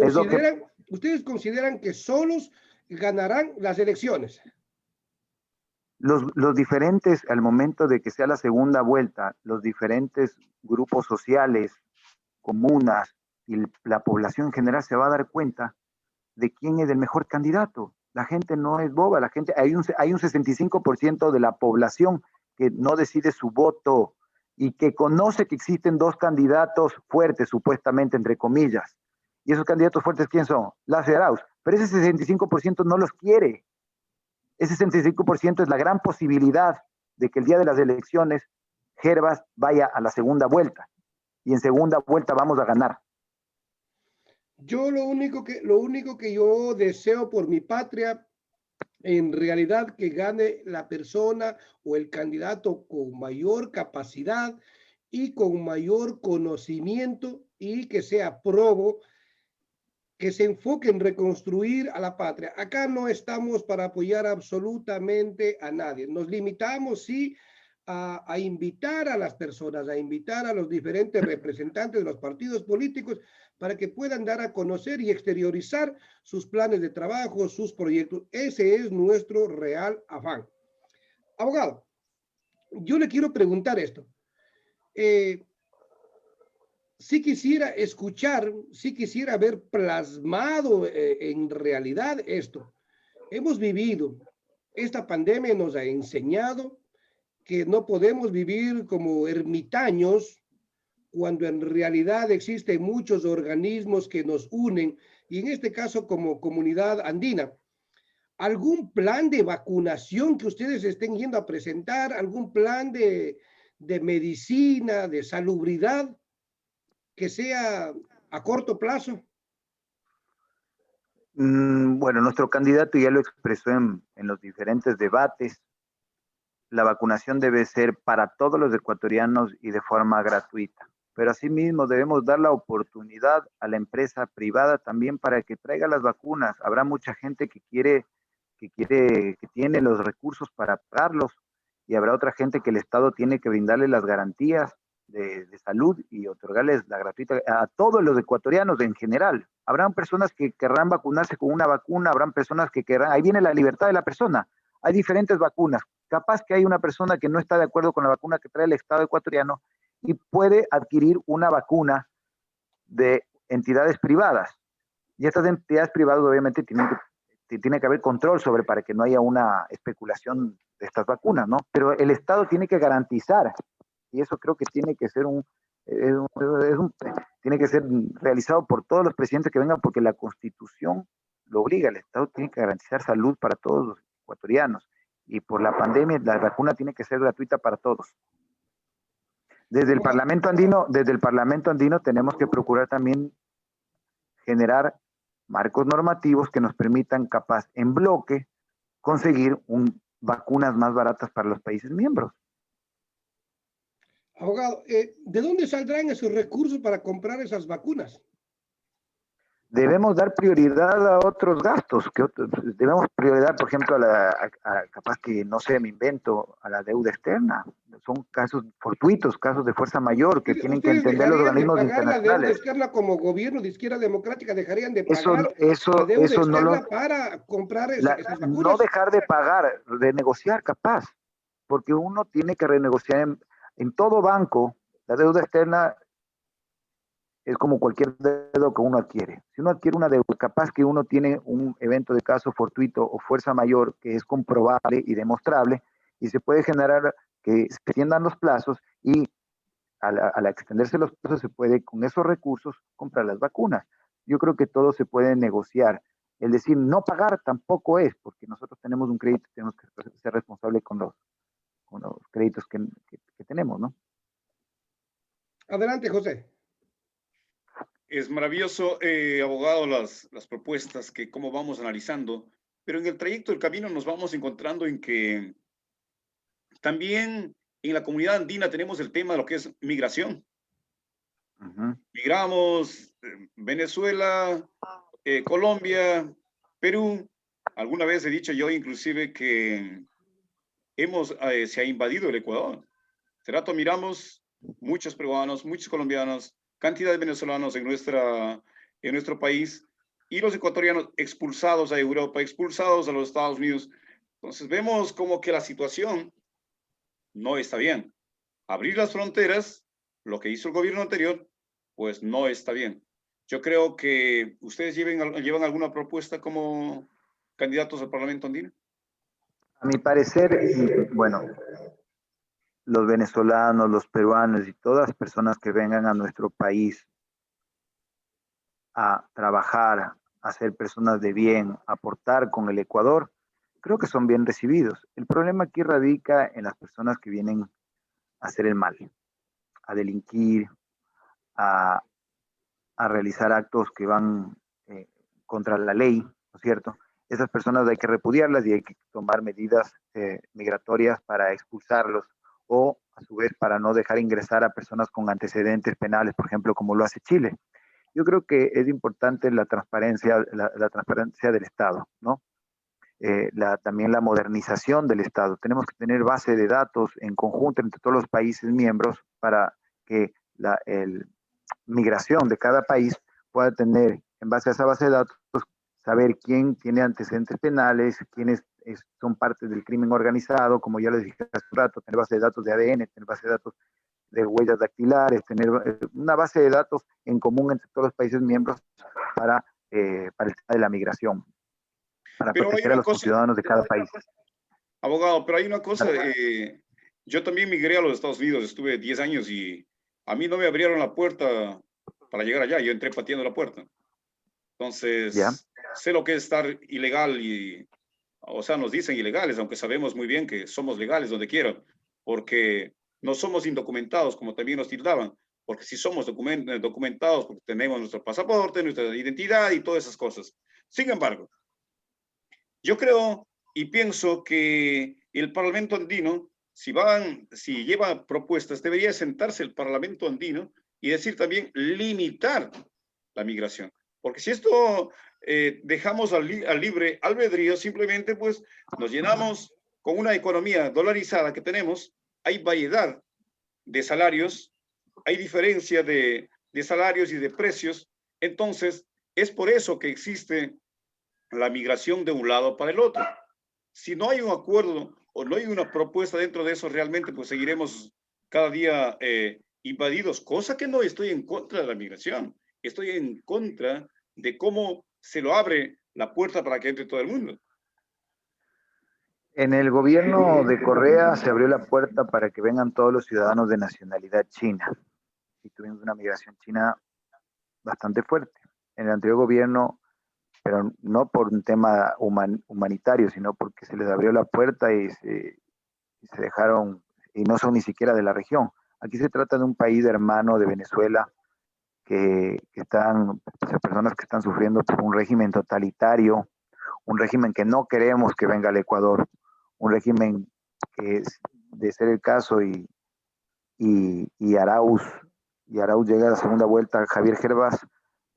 ¿Ustedes consideran que solos ganarán las elecciones? Los diferentes, al momento de que sea la segunda vuelta, los diferentes grupos sociales, comunas y la población en general se va a dar cuenta de quién es el mejor candidato. La gente no es boba, hay un 65% de la población que no decide su voto y que conoce que existen dos candidatos fuertes, supuestamente, entre comillas. ¿Y esos candidatos fuertes quién son? Lazo y Arauz. Pero ese 65% no los quiere. Ese 65% es la gran posibilidad de que el día de las elecciones Herbas vaya a la segunda vuelta. Y en segunda vuelta vamos a ganar. Yo lo único que yo deseo por mi patria, en realidad, que gane la persona o el candidato con mayor capacidad y con mayor conocimiento y que sea probo, que se enfoque en reconstruir a la patria. Acá no estamos para apoyar absolutamente a nadie. Nos limitamos, sí, a invitar a las personas, a invitar a los diferentes representantes de los partidos políticos para que puedan dar a conocer y exteriorizar sus planes de trabajo, sus proyectos. Ese es nuestro real afán. Abogado, yo le quiero preguntar esto. Sí quisiera escuchar, sí quisiera ver plasmado en realidad esto. Hemos vivido, esta pandemia nos ha enseñado que no podemos vivir como ermitaños cuando en realidad existen muchos organismos que nos unen, y en este caso como comunidad andina. ¿Algún plan de vacunación que ustedes estén yendo a presentar? ¿Algún plan de medicina, de salubridad que sea a corto plazo? Bueno, nuestro candidato ya lo expresó en los diferentes debates. La vacunación debe ser para todos los ecuatorianos y de forma gratuita. Pero asimismo debemos dar la oportunidad a la empresa privada también para que traiga las vacunas. Habrá mucha gente que tiene los recursos para pagarlos, y habrá otra gente que el Estado tiene que brindarle las garantías de salud y otorgarles la gratuita a todos los ecuatorianos en general. Habrán personas que querrán vacunarse con una vacuna, habrán personas que querrán, ahí viene la libertad de la persona. Hay diferentes vacunas. Capaz que hay una persona que no está de acuerdo con la vacuna que trae el Estado ecuatoriano y puede adquirir una vacuna de entidades privadas. Y estas entidades privadas obviamente tiene que haber control para que no haya una especulación de estas vacunas, ¿no? Pero el Estado tiene que garantizar Y eso creo que tiene que ser tiene que ser realizado por todos los presidentes que vengan, porque la Constitución lo obliga. El Estado tiene que garantizar salud para todos los ecuatorianos. Y por la pandemia, la vacuna tiene que ser gratuita para todos. Desde el Parlamento Andino tenemos que procurar también generar marcos normativos que nos permitan capaz en bloque conseguir vacunas más baratas para los países miembros. Abogado, ¿de dónde saldrán esos recursos para comprar esas vacunas? Debemos dar prioridad a otros gastos, debemos prioridad, por ejemplo, capaz que, no sé, me invento, a la deuda externa. Son casos fortuitos, casos de fuerza mayor que tienen que entender los organismos internacionales. La deuda externa como gobierno de izquierda democrática dejarían de pagar la deuda eso externa no para comprar esas vacunas. No dejar de pagar, renegociar capaz, porque uno tiene que renegociar en todo banco. La deuda externa es como cualquier deuda que uno adquiere. Si uno adquiere una deuda, capaz que uno tiene un evento de caso fortuito o fuerza mayor que es comprobable y demostrable, y se puede generar que se extiendan los plazos, y al extenderse los plazos se puede con esos recursos comprar las vacunas. Yo creo que todo se puede negociar. El decir no pagar tampoco es, porque nosotros tenemos un crédito y tenemos que ser responsables con los créditos que tenemos, ¿no? Adelante, José. Es maravilloso, abogado, las propuestas que cómo vamos analizando, pero en el trayecto del camino nos vamos encontrando en que también en la comunidad andina tenemos el tema de lo que es migración. Migramos Venezuela, Colombia, Perú. Alguna vez he dicho yo inclusive que se ha invadido el Ecuador. Hace rato miramos muchos peruanos, muchos colombianos, cantidad de venezolanos en nuestro país, y los ecuatorianos expulsados a Europa, expulsados a los Estados Unidos. Entonces vemos como que la situación no está bien. Abrir las fronteras, lo que hizo el gobierno anterior, pues no está bien. Yo creo que ustedes llevan alguna propuesta como candidatos al Parlamento andino. A mi parecer, bueno, los venezolanos, los peruanos y todas las personas que vengan a nuestro país a trabajar, a ser personas de bien, a aportar con el Ecuador, creo que son bien recibidos. El problema aquí radica en las personas que vienen a hacer el mal, a delinquir, a realizar actos que van contra la ley, ¿no es cierto? Esas personas hay que repudiarlas y hay que tomar medidas migratorias para expulsarlos, o a su vez para no dejar ingresar a personas con antecedentes penales, por ejemplo, como lo hace Chile. Yo creo que es importante la transparencia del Estado, ¿no? También la modernización del Estado. Tenemos que tener base de datos en conjunto entre todos los países miembros para que la migración de cada país pueda tener, en base a esa base de datos, saber quién tiene antecedentes penales, quiénes son parte del crimen organizado, como ya les dije hace un rato, tener base de datos de ADN, tener base de datos de huellas dactilares, tener una base de datos en común entre todos los países miembros para el tema de la migración, para proteger a los ciudadanos de cada país. Abogado, pero hay una cosa, yo también migré a los Estados Unidos, estuve 10 años y a mí no me abrieron la puerta para llegar allá, yo entré pateando la puerta. Entonces, sé lo que es estar ilegal o sea, nos dicen ilegales, aunque sabemos muy bien que somos legales donde quiera, porque no somos indocumentados, como también nos tildaban, porque si somos documentados, porque tenemos nuestro pasaporte, nuestra identidad y todas esas cosas. Sin embargo, yo creo y pienso que el Parlamento andino, si lleva propuestas, debería sentarse el Parlamento andino y decir también limitar la migración. Porque si esto dejamos al libre albedrío, simplemente pues nos llenamos con una economía dolarizada que tenemos, hay variedad de salarios, hay diferencia de salarios y de precios, entonces es por eso que existe la migración de un lado para el otro. Si no hay un acuerdo o no hay una propuesta dentro de eso, realmente pues seguiremos cada día invadidos, cosa que no estoy en contra de la migración, estoy en contra de cómo se lo abre la puerta para que entre todo el mundo. En el gobierno de Correa se abrió la puerta para que vengan todos los ciudadanos de nacionalidad china. Y tuvimos una migración china bastante fuerte. En el anterior gobierno, pero no por un tema humanitario, sino porque se les abrió la puerta y se dejaron, y no son ni siquiera de la región. Aquí se trata de un país hermano de Venezuela, que están, pues, personas que están sufriendo por un régimen totalitario, un régimen que no queremos que venga al Ecuador, un régimen que es, de ser el caso, y Arauz llega a la segunda vuelta, Javier Gervás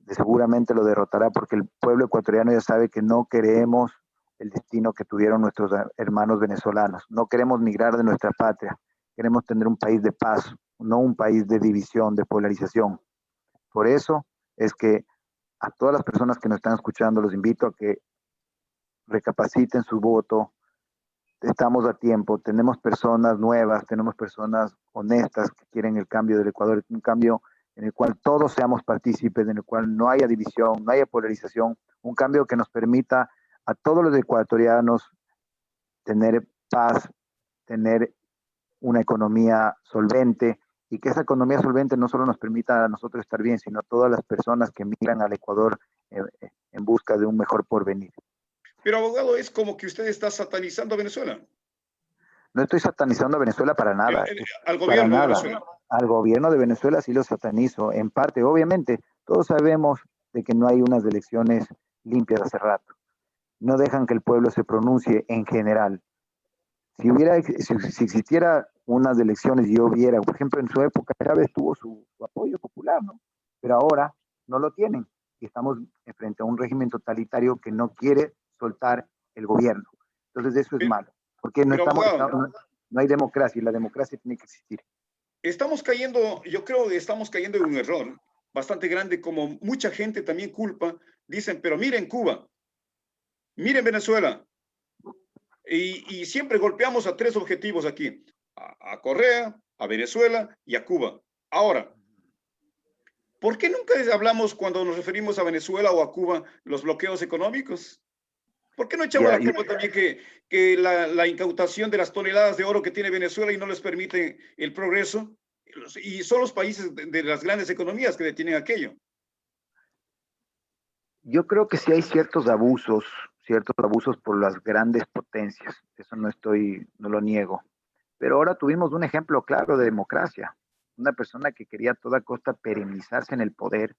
seguramente lo derrotará, porque el pueblo ecuatoriano ya sabe que no queremos el destino que tuvieron nuestros hermanos venezolanos. No queremos migrar de nuestra patria, queremos tener un país de paz, no un país de división, de polarización. Por eso es que a todas las personas que nos están escuchando los invito a que recapaciten su voto. Estamos a tiempo, tenemos personas nuevas, tenemos personas honestas que quieren el cambio del Ecuador, un cambio en el cual todos seamos partícipes, en el cual no haya división, no haya polarización, un cambio que nos permita a todos los ecuatorianos tener paz, tener una economía solvente, y que esa economía solvente no solo nos permita a nosotros estar bien, sino a todas las personas que migran al Ecuador en busca de un mejor porvenir. Pero abogado, es como que usted está satanizando a Venezuela. No estoy satanizando a Venezuela para nada. Al gobierno para nada. de Venezuela. Al gobierno de Venezuela sí lo satanizo, en parte. Obviamente, todos sabemos de que no hay unas elecciones limpias hace rato. No dejan que el pueblo se pronuncie en general. Si existiera unas elecciones y hubiera, por ejemplo, en su época Chávez tuvo su apoyo popular, ¿no? Pero ahora no lo tienen. Y estamos frente a un régimen totalitario que no quiere soltar el gobierno. Entonces eso es malo. Porque no hay democracia, y la democracia tiene que existir. Estamos cayendo, yo creo que estamos cayendo en un error bastante grande, como mucha gente también culpa, dicen, pero miren Cuba, miren Venezuela, y siempre golpeamos a tres objetivos aquí, a Correa, a Venezuela y a Cuba. Ahora, ¿por qué nunca hablamos cuando nos referimos a Venezuela o a Cuba los bloqueos económicos? ¿Por qué no echamos la culpa también que la incautación de las toneladas de oro que tiene Venezuela y no les permite el progreso? Y son los países de las grandes economías que detienen aquello. Yo creo que sí hay ciertos abusos por las grandes potencias. Eso no lo niego. Pero ahora tuvimos un ejemplo claro de democracia. Una persona que quería a toda costa perennizarse en el poder.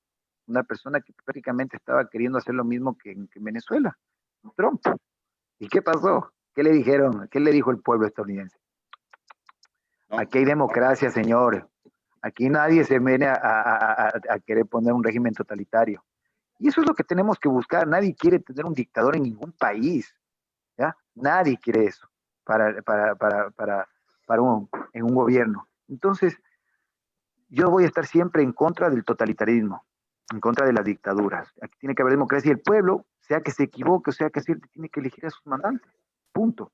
Una persona que prácticamente estaba queriendo hacer lo mismo que en Venezuela. Trump. ¿Y qué pasó? ¿Qué le dijeron? ¿Qué le dijo el pueblo estadounidense? No. Aquí hay democracia, señor. Aquí nadie se viene a querer poner un régimen totalitario. Y eso es lo que tenemos que buscar. Nadie quiere tener un dictador en ningún país. ¿Ya? Nadie quiere eso en un gobierno. Entonces, yo voy a estar siempre en contra del totalitarismo, en contra de las dictaduras. Aquí tiene que haber democracia, y el pueblo, sea que se equivoque o sea que acierte, tiene que elegir a sus mandantes. Punto.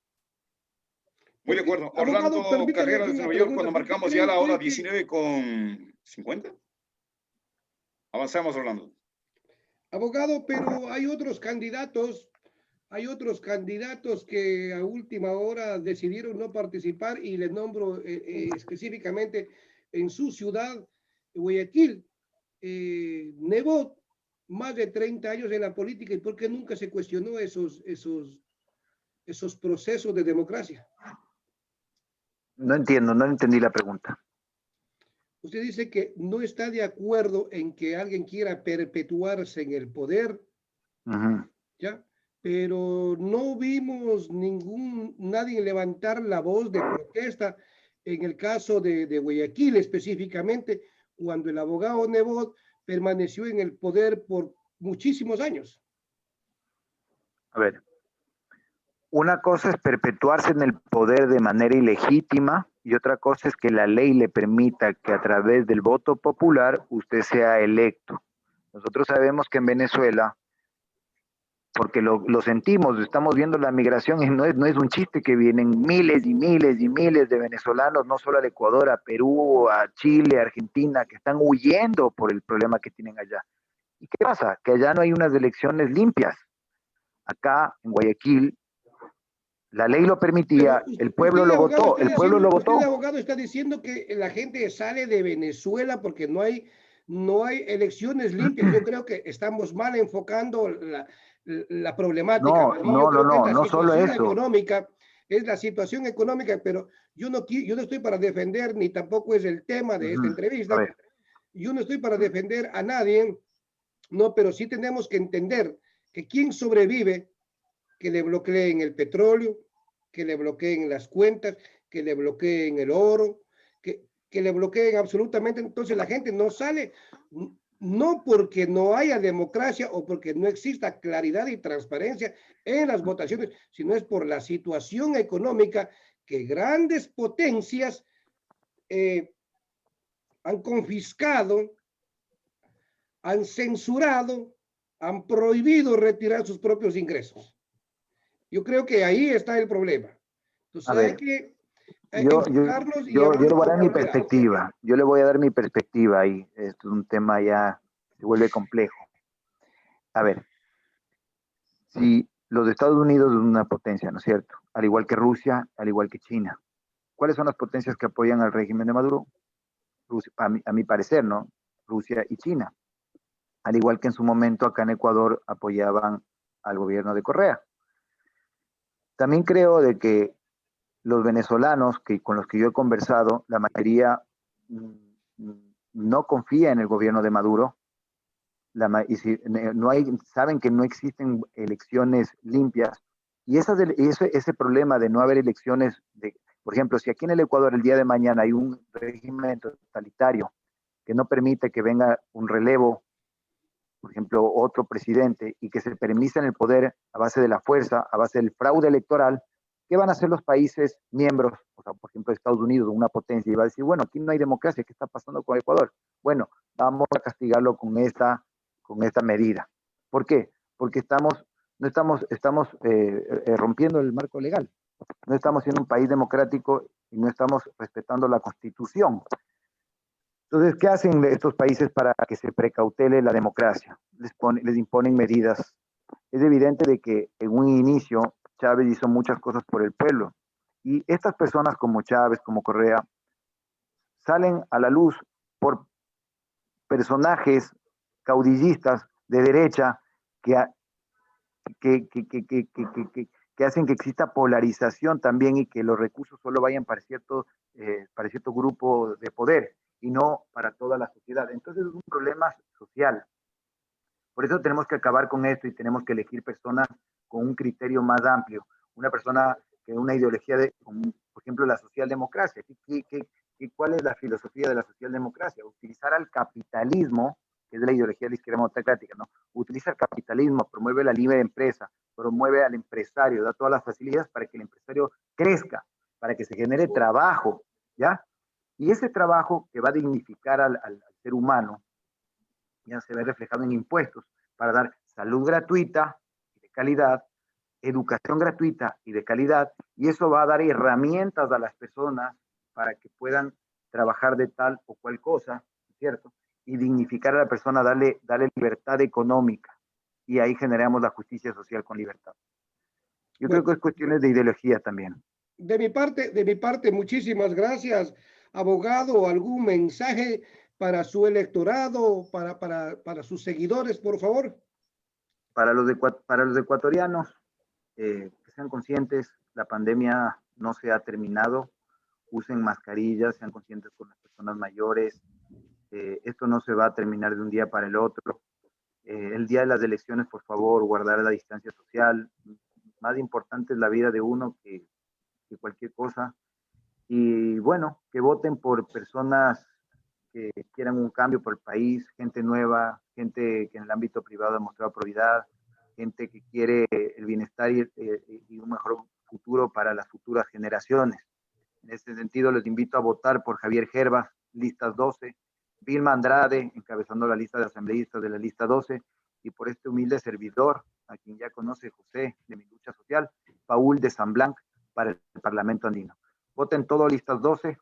Muy de acuerdo. Orlando Carrera de Nueva York, cuando marcamos ya la hora 19:50. Avanzamos, Orlando. Abogado, pero hay otros candidatos que a última hora decidieron no participar, y les nombro específicamente en su ciudad, Guayaquil. Nebot, más de 30 años en la política, ¿y por qué nunca se cuestionó esos procesos de democracia? No entendí la pregunta. Usted dice que no está de acuerdo en que alguien quiera perpetuarse en el poder, ¿ya? Pero no vimos nadie levantar la voz de protesta en el caso de Guayaquil, específicamente, cuando el abogado Nebot permaneció en el poder por muchísimos años. A ver, una cosa es perpetuarse en el poder de manera ilegítima, y otra cosa es que la ley le permita que a través del voto popular usted sea electo. Nosotros sabemos que en Venezuela, porque lo sentimos, estamos viendo la migración, y no es un chiste que vienen miles y miles y miles de venezolanos, no solo al Ecuador, a Perú, a Chile, a Argentina, que están huyendo por el problema que tienen allá. ¿Y qué pasa? Que allá no hay unas elecciones limpias. Acá, en Guayaquil, La ley lo permitía, Pero el pueblo lo abogado, votó, el pueblo lo usted, votó. abogado, está diciendo que la gente sale de Venezuela porque no hay elecciones limpias. Yo creo que estamos mal enfocando la problemática. No, Más bien, yo no, no, creo que es no, la no solo situación eso. económica, es la situación económica, pero yo no estoy para defender, ni tampoco es el tema de esta A entrevista. ver, Yo no estoy para defender a nadie, no, pero sí tenemos que entender que quien sobrevive, que le bloqueen el petróleo, que le bloqueen las cuentas, que le bloqueen el oro, que le bloqueen absolutamente. Entonces la gente no sale, no porque no haya democracia o porque no exista claridad y transparencia en las votaciones, sino es por la situación económica que grandes potencias han confiscado, han censurado, han prohibido retirar sus propios ingresos. Yo creo que ahí está el problema. Entonces a hay ver, que yo, yo, enfocarnos y yo le hablarlo voy a con dar mi claridad. perspectiva. Yo le voy a dar mi perspectiva ahí. Esto es un tema ya se vuelve complejo. A ver, si los Estados Unidos es una potencia, ¿no es cierto? Al igual que Rusia, al igual que China. ¿Cuáles son las potencias que apoyan al régimen de Maduro? Rusia, a mi parecer, ¿no? Rusia y China. Al igual que en su momento acá en Ecuador apoyaban al gobierno de Correa. También creo de que los venezolanos con los que yo he conversado, la mayoría no confía en el gobierno de Maduro. Y si, no hay, saben que no existen elecciones limpias. Y ese problema de no haber elecciones, por ejemplo, si aquí en el Ecuador el día de mañana hay un régimen totalitario que no permite que venga un relevo, por ejemplo, otro presidente, y que se permita en el poder a base de la fuerza, a base del fraude electoral, ¿qué van a hacer los países miembros? O sea, por ejemplo, Estados Unidos, una potencia, y va a decir, bueno, aquí no hay democracia, ¿qué está pasando con Ecuador? Bueno, vamos a castigarlo con esta medida. ¿Por qué? Porque estamos rompiendo el marco legal. No estamos siendo un país democrático y no estamos respetando la Constitución. Entonces, ¿qué hacen estos países para que se precautele la democracia? Les imponen medidas. Es evidente de que en un inicio Chávez hizo muchas cosas por el pueblo. Y estas personas como Chávez, como Correa, salen a la luz por personajes caudillistas de derecha que, que, que, que, que, que hacen que exista polarización también y que los recursos solo vayan para cierto grupo de poder y no para toda la sociedad. Entonces es un problema social. Por eso tenemos que acabar con esto y tenemos que elegir personas con un criterio más amplio. Una persona que una ideología por ejemplo, la socialdemocracia. ¿Cuál es la filosofía de la socialdemocracia? Utilizar al capitalismo, que es la ideología de la izquierda democrática, ¿no? Utiliza el capitalismo, promueve la libre empresa, promueve al empresario, da todas las facilidades para que el empresario crezca, para que se genere trabajo, ¿ya? Y ese trabajo que va a dignificar al ser humano, ya se ve reflejado en impuestos para dar salud gratuita y de calidad, educación gratuita y de calidad, y eso va a dar herramientas a las personas para que puedan trabajar de tal o cual cosa, ¿cierto? Y dignificar a la persona, darle libertad económica, y ahí generamos la justicia social con libertad. Yo creo que es cuestiones de ideología también. De mi parte, muchísimas gracias, abogado. ¿Algún mensaje para su electorado, para sus seguidores, por favor? Para los ecuatorianos, que sean conscientes, la pandemia no se ha terminado, usen mascarillas, sean conscientes con las personas mayores, esto no se va a terminar de un día para el otro. El día de las elecciones, por favor, guardar la distancia social, más importante es la vida de uno que cualquier cosa, y bueno, que voten por personas que quieran un cambio por el país, gente nueva, gente que en el ámbito privado ha mostrado probidad, gente que quiere el bienestar y un mejor futuro para las futuras generaciones. En este sentido, les invito a votar por Javier Gerbas, listas 12, Vilma Andrade, encabezando la lista de asambleístas de la lista 12, y por este humilde servidor, a quien ya conoce José de mi lucha social, Paul de San Blanc, para el Parlamento Andino. Voten todo listas 12,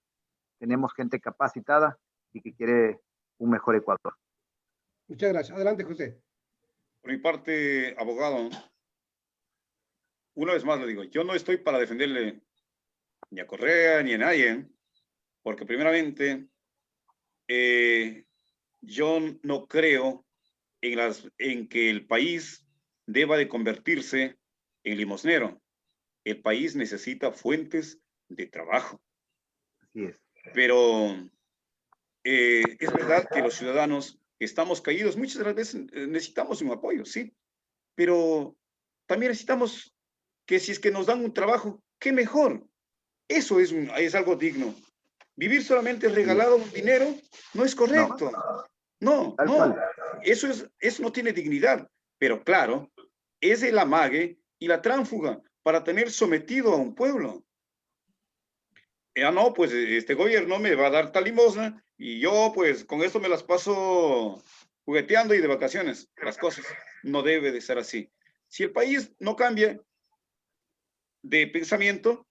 tenemos gente capacitada y que quiere un mejor Ecuador. Muchas gracias. Adelante, José. Por mi parte, abogado. una vez más lo digo, yo no estoy para defenderle ni a Correa ni a nadie, porque primeramente yo no creo en que el país deba de convertirse en limosnero. El país necesita fuentes de trabajo. Así es. Pero es verdad que los ciudadanos estamos caídos. Muchas de las veces necesitamos un apoyo, sí. Pero también necesitamos que si es que nos dan un trabajo, qué mejor. Eso es algo digno. Vivir solamente regalado un dinero no es correcto. No, Tal no. cual. Eso no tiene dignidad. Pero claro, es el amague y la tránfuga para tener sometido a un pueblo. Ya no, pues este gobierno me va a dar tal limosna y yo pues con esto me las paso jugueteando y de vacaciones. Las cosas no debe de ser así. Si el país no cambia de pensamiento,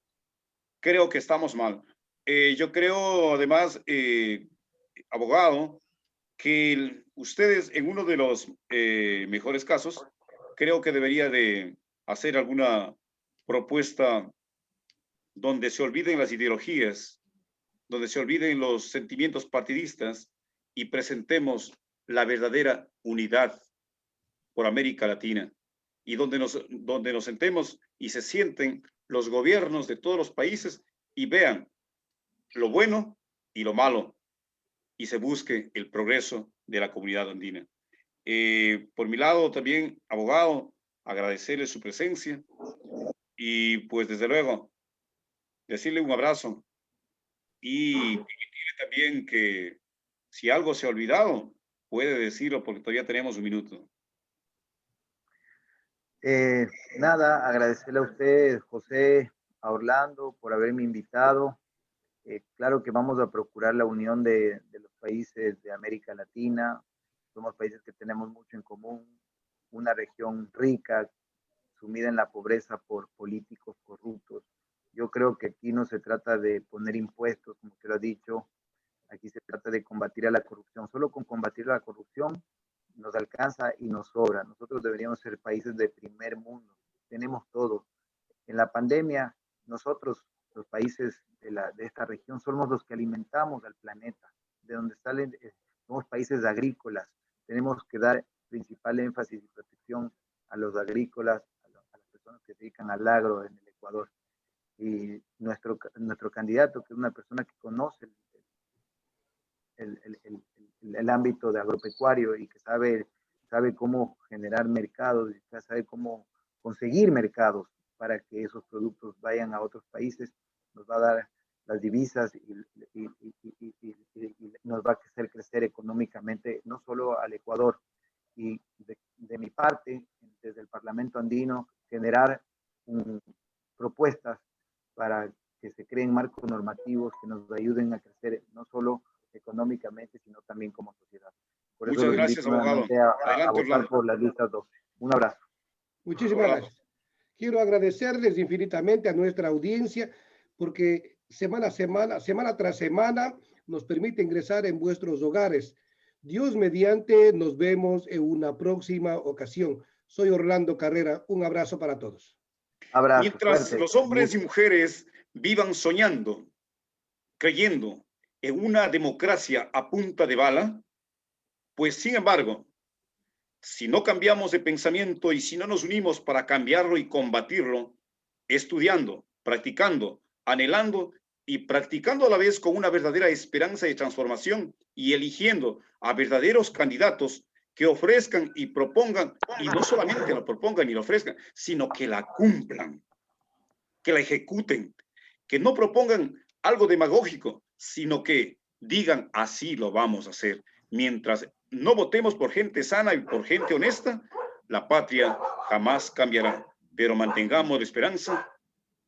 creo que estamos mal. Yo creo además, abogado, que ustedes en uno de los mejores casos, creo que debería de hacer alguna propuesta donde se olviden las ideologías, donde se olviden los sentimientos partidistas y presentemos la verdadera unidad por América Latina y donde nos sentemos y se sienten los gobiernos de todos los países y vean lo bueno y lo malo y se busque el progreso de la comunidad andina. Por mi lado también, abogado, agradecerle su presencia y pues desde luego decirle un abrazo y permitirle también que si algo se ha olvidado, puede decirlo porque todavía tenemos un minuto. Nada, agradecerle a usted, José, a Orlando, por haberme invitado. Claro que vamos a procurar la unión de los países de América Latina. Somos países que tenemos mucho en común, una región rica, sumida en la pobreza por políticos corruptos. Yo creo que aquí no se trata de poner impuestos, como usted lo ha dicho, aquí se trata de combatir a la corrupción. Solo con combatir la corrupción nos alcanza y nos sobra. Nosotros deberíamos ser países de primer mundo. Tenemos todo. En la pandemia, nosotros, los países de esta región, somos los que alimentamos al planeta, de donde salen, somos países agrícolas. Tenemos que dar principal énfasis y protección a los agrícolas, a las personas que se dedican al agro en el Ecuador. Y nuestro candidato, que es una persona que conoce el ámbito de agropecuario y que sabe cómo generar mercados, y sabe cómo conseguir mercados para que esos productos vayan a otros países, nos va a dar las divisas y nos va a hacer crecer económicamente, no solo al Ecuador. Y de mi parte, desde el Parlamento Andino, generar propuestas para que se creen marcos normativos que nos ayuden a crecer no solo económicamente, sino también como sociedad. Por eso Muchas los gracias, invito abogado. nuevamente a Adelante, votar Orlando. por las listas 12. Un abrazo. Muchísimas gracias. Quiero agradecerles infinitamente a nuestra audiencia porque semana tras semana nos permite ingresar en vuestros hogares. Dios mediante, nos vemos en una próxima ocasión. Soy Orlando Carrera. Un abrazo para todos. Abrazo. Mientras Suerte. los hombres y mujeres vivan soñando, creyendo en una democracia a punta de bala, pues sin embargo, si no cambiamos de pensamiento y si no nos unimos para cambiarlo y combatirlo, estudiando, practicando, anhelando y practicando a la vez con una verdadera esperanza de transformación y eligiendo a verdaderos candidatos que ofrezcan y propongan, y no solamente lo propongan y lo ofrezcan, sino que la cumplan, que la ejecuten, que no propongan algo demagógico, sino que digan así lo vamos a hacer. Mientras no votemos por gente sana y por gente honesta, la patria jamás cambiará. Pero mantengamos la esperanza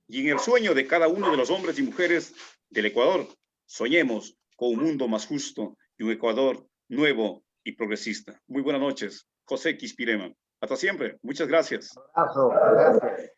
y en el sueño de cada uno de los hombres y mujeres del Ecuador, soñemos con un mundo más justo y un Ecuador nuevo y progresista. Muy buenas noches, José Quispirema. Hasta siempre. Muchas gracias. Abrazo. Gracias.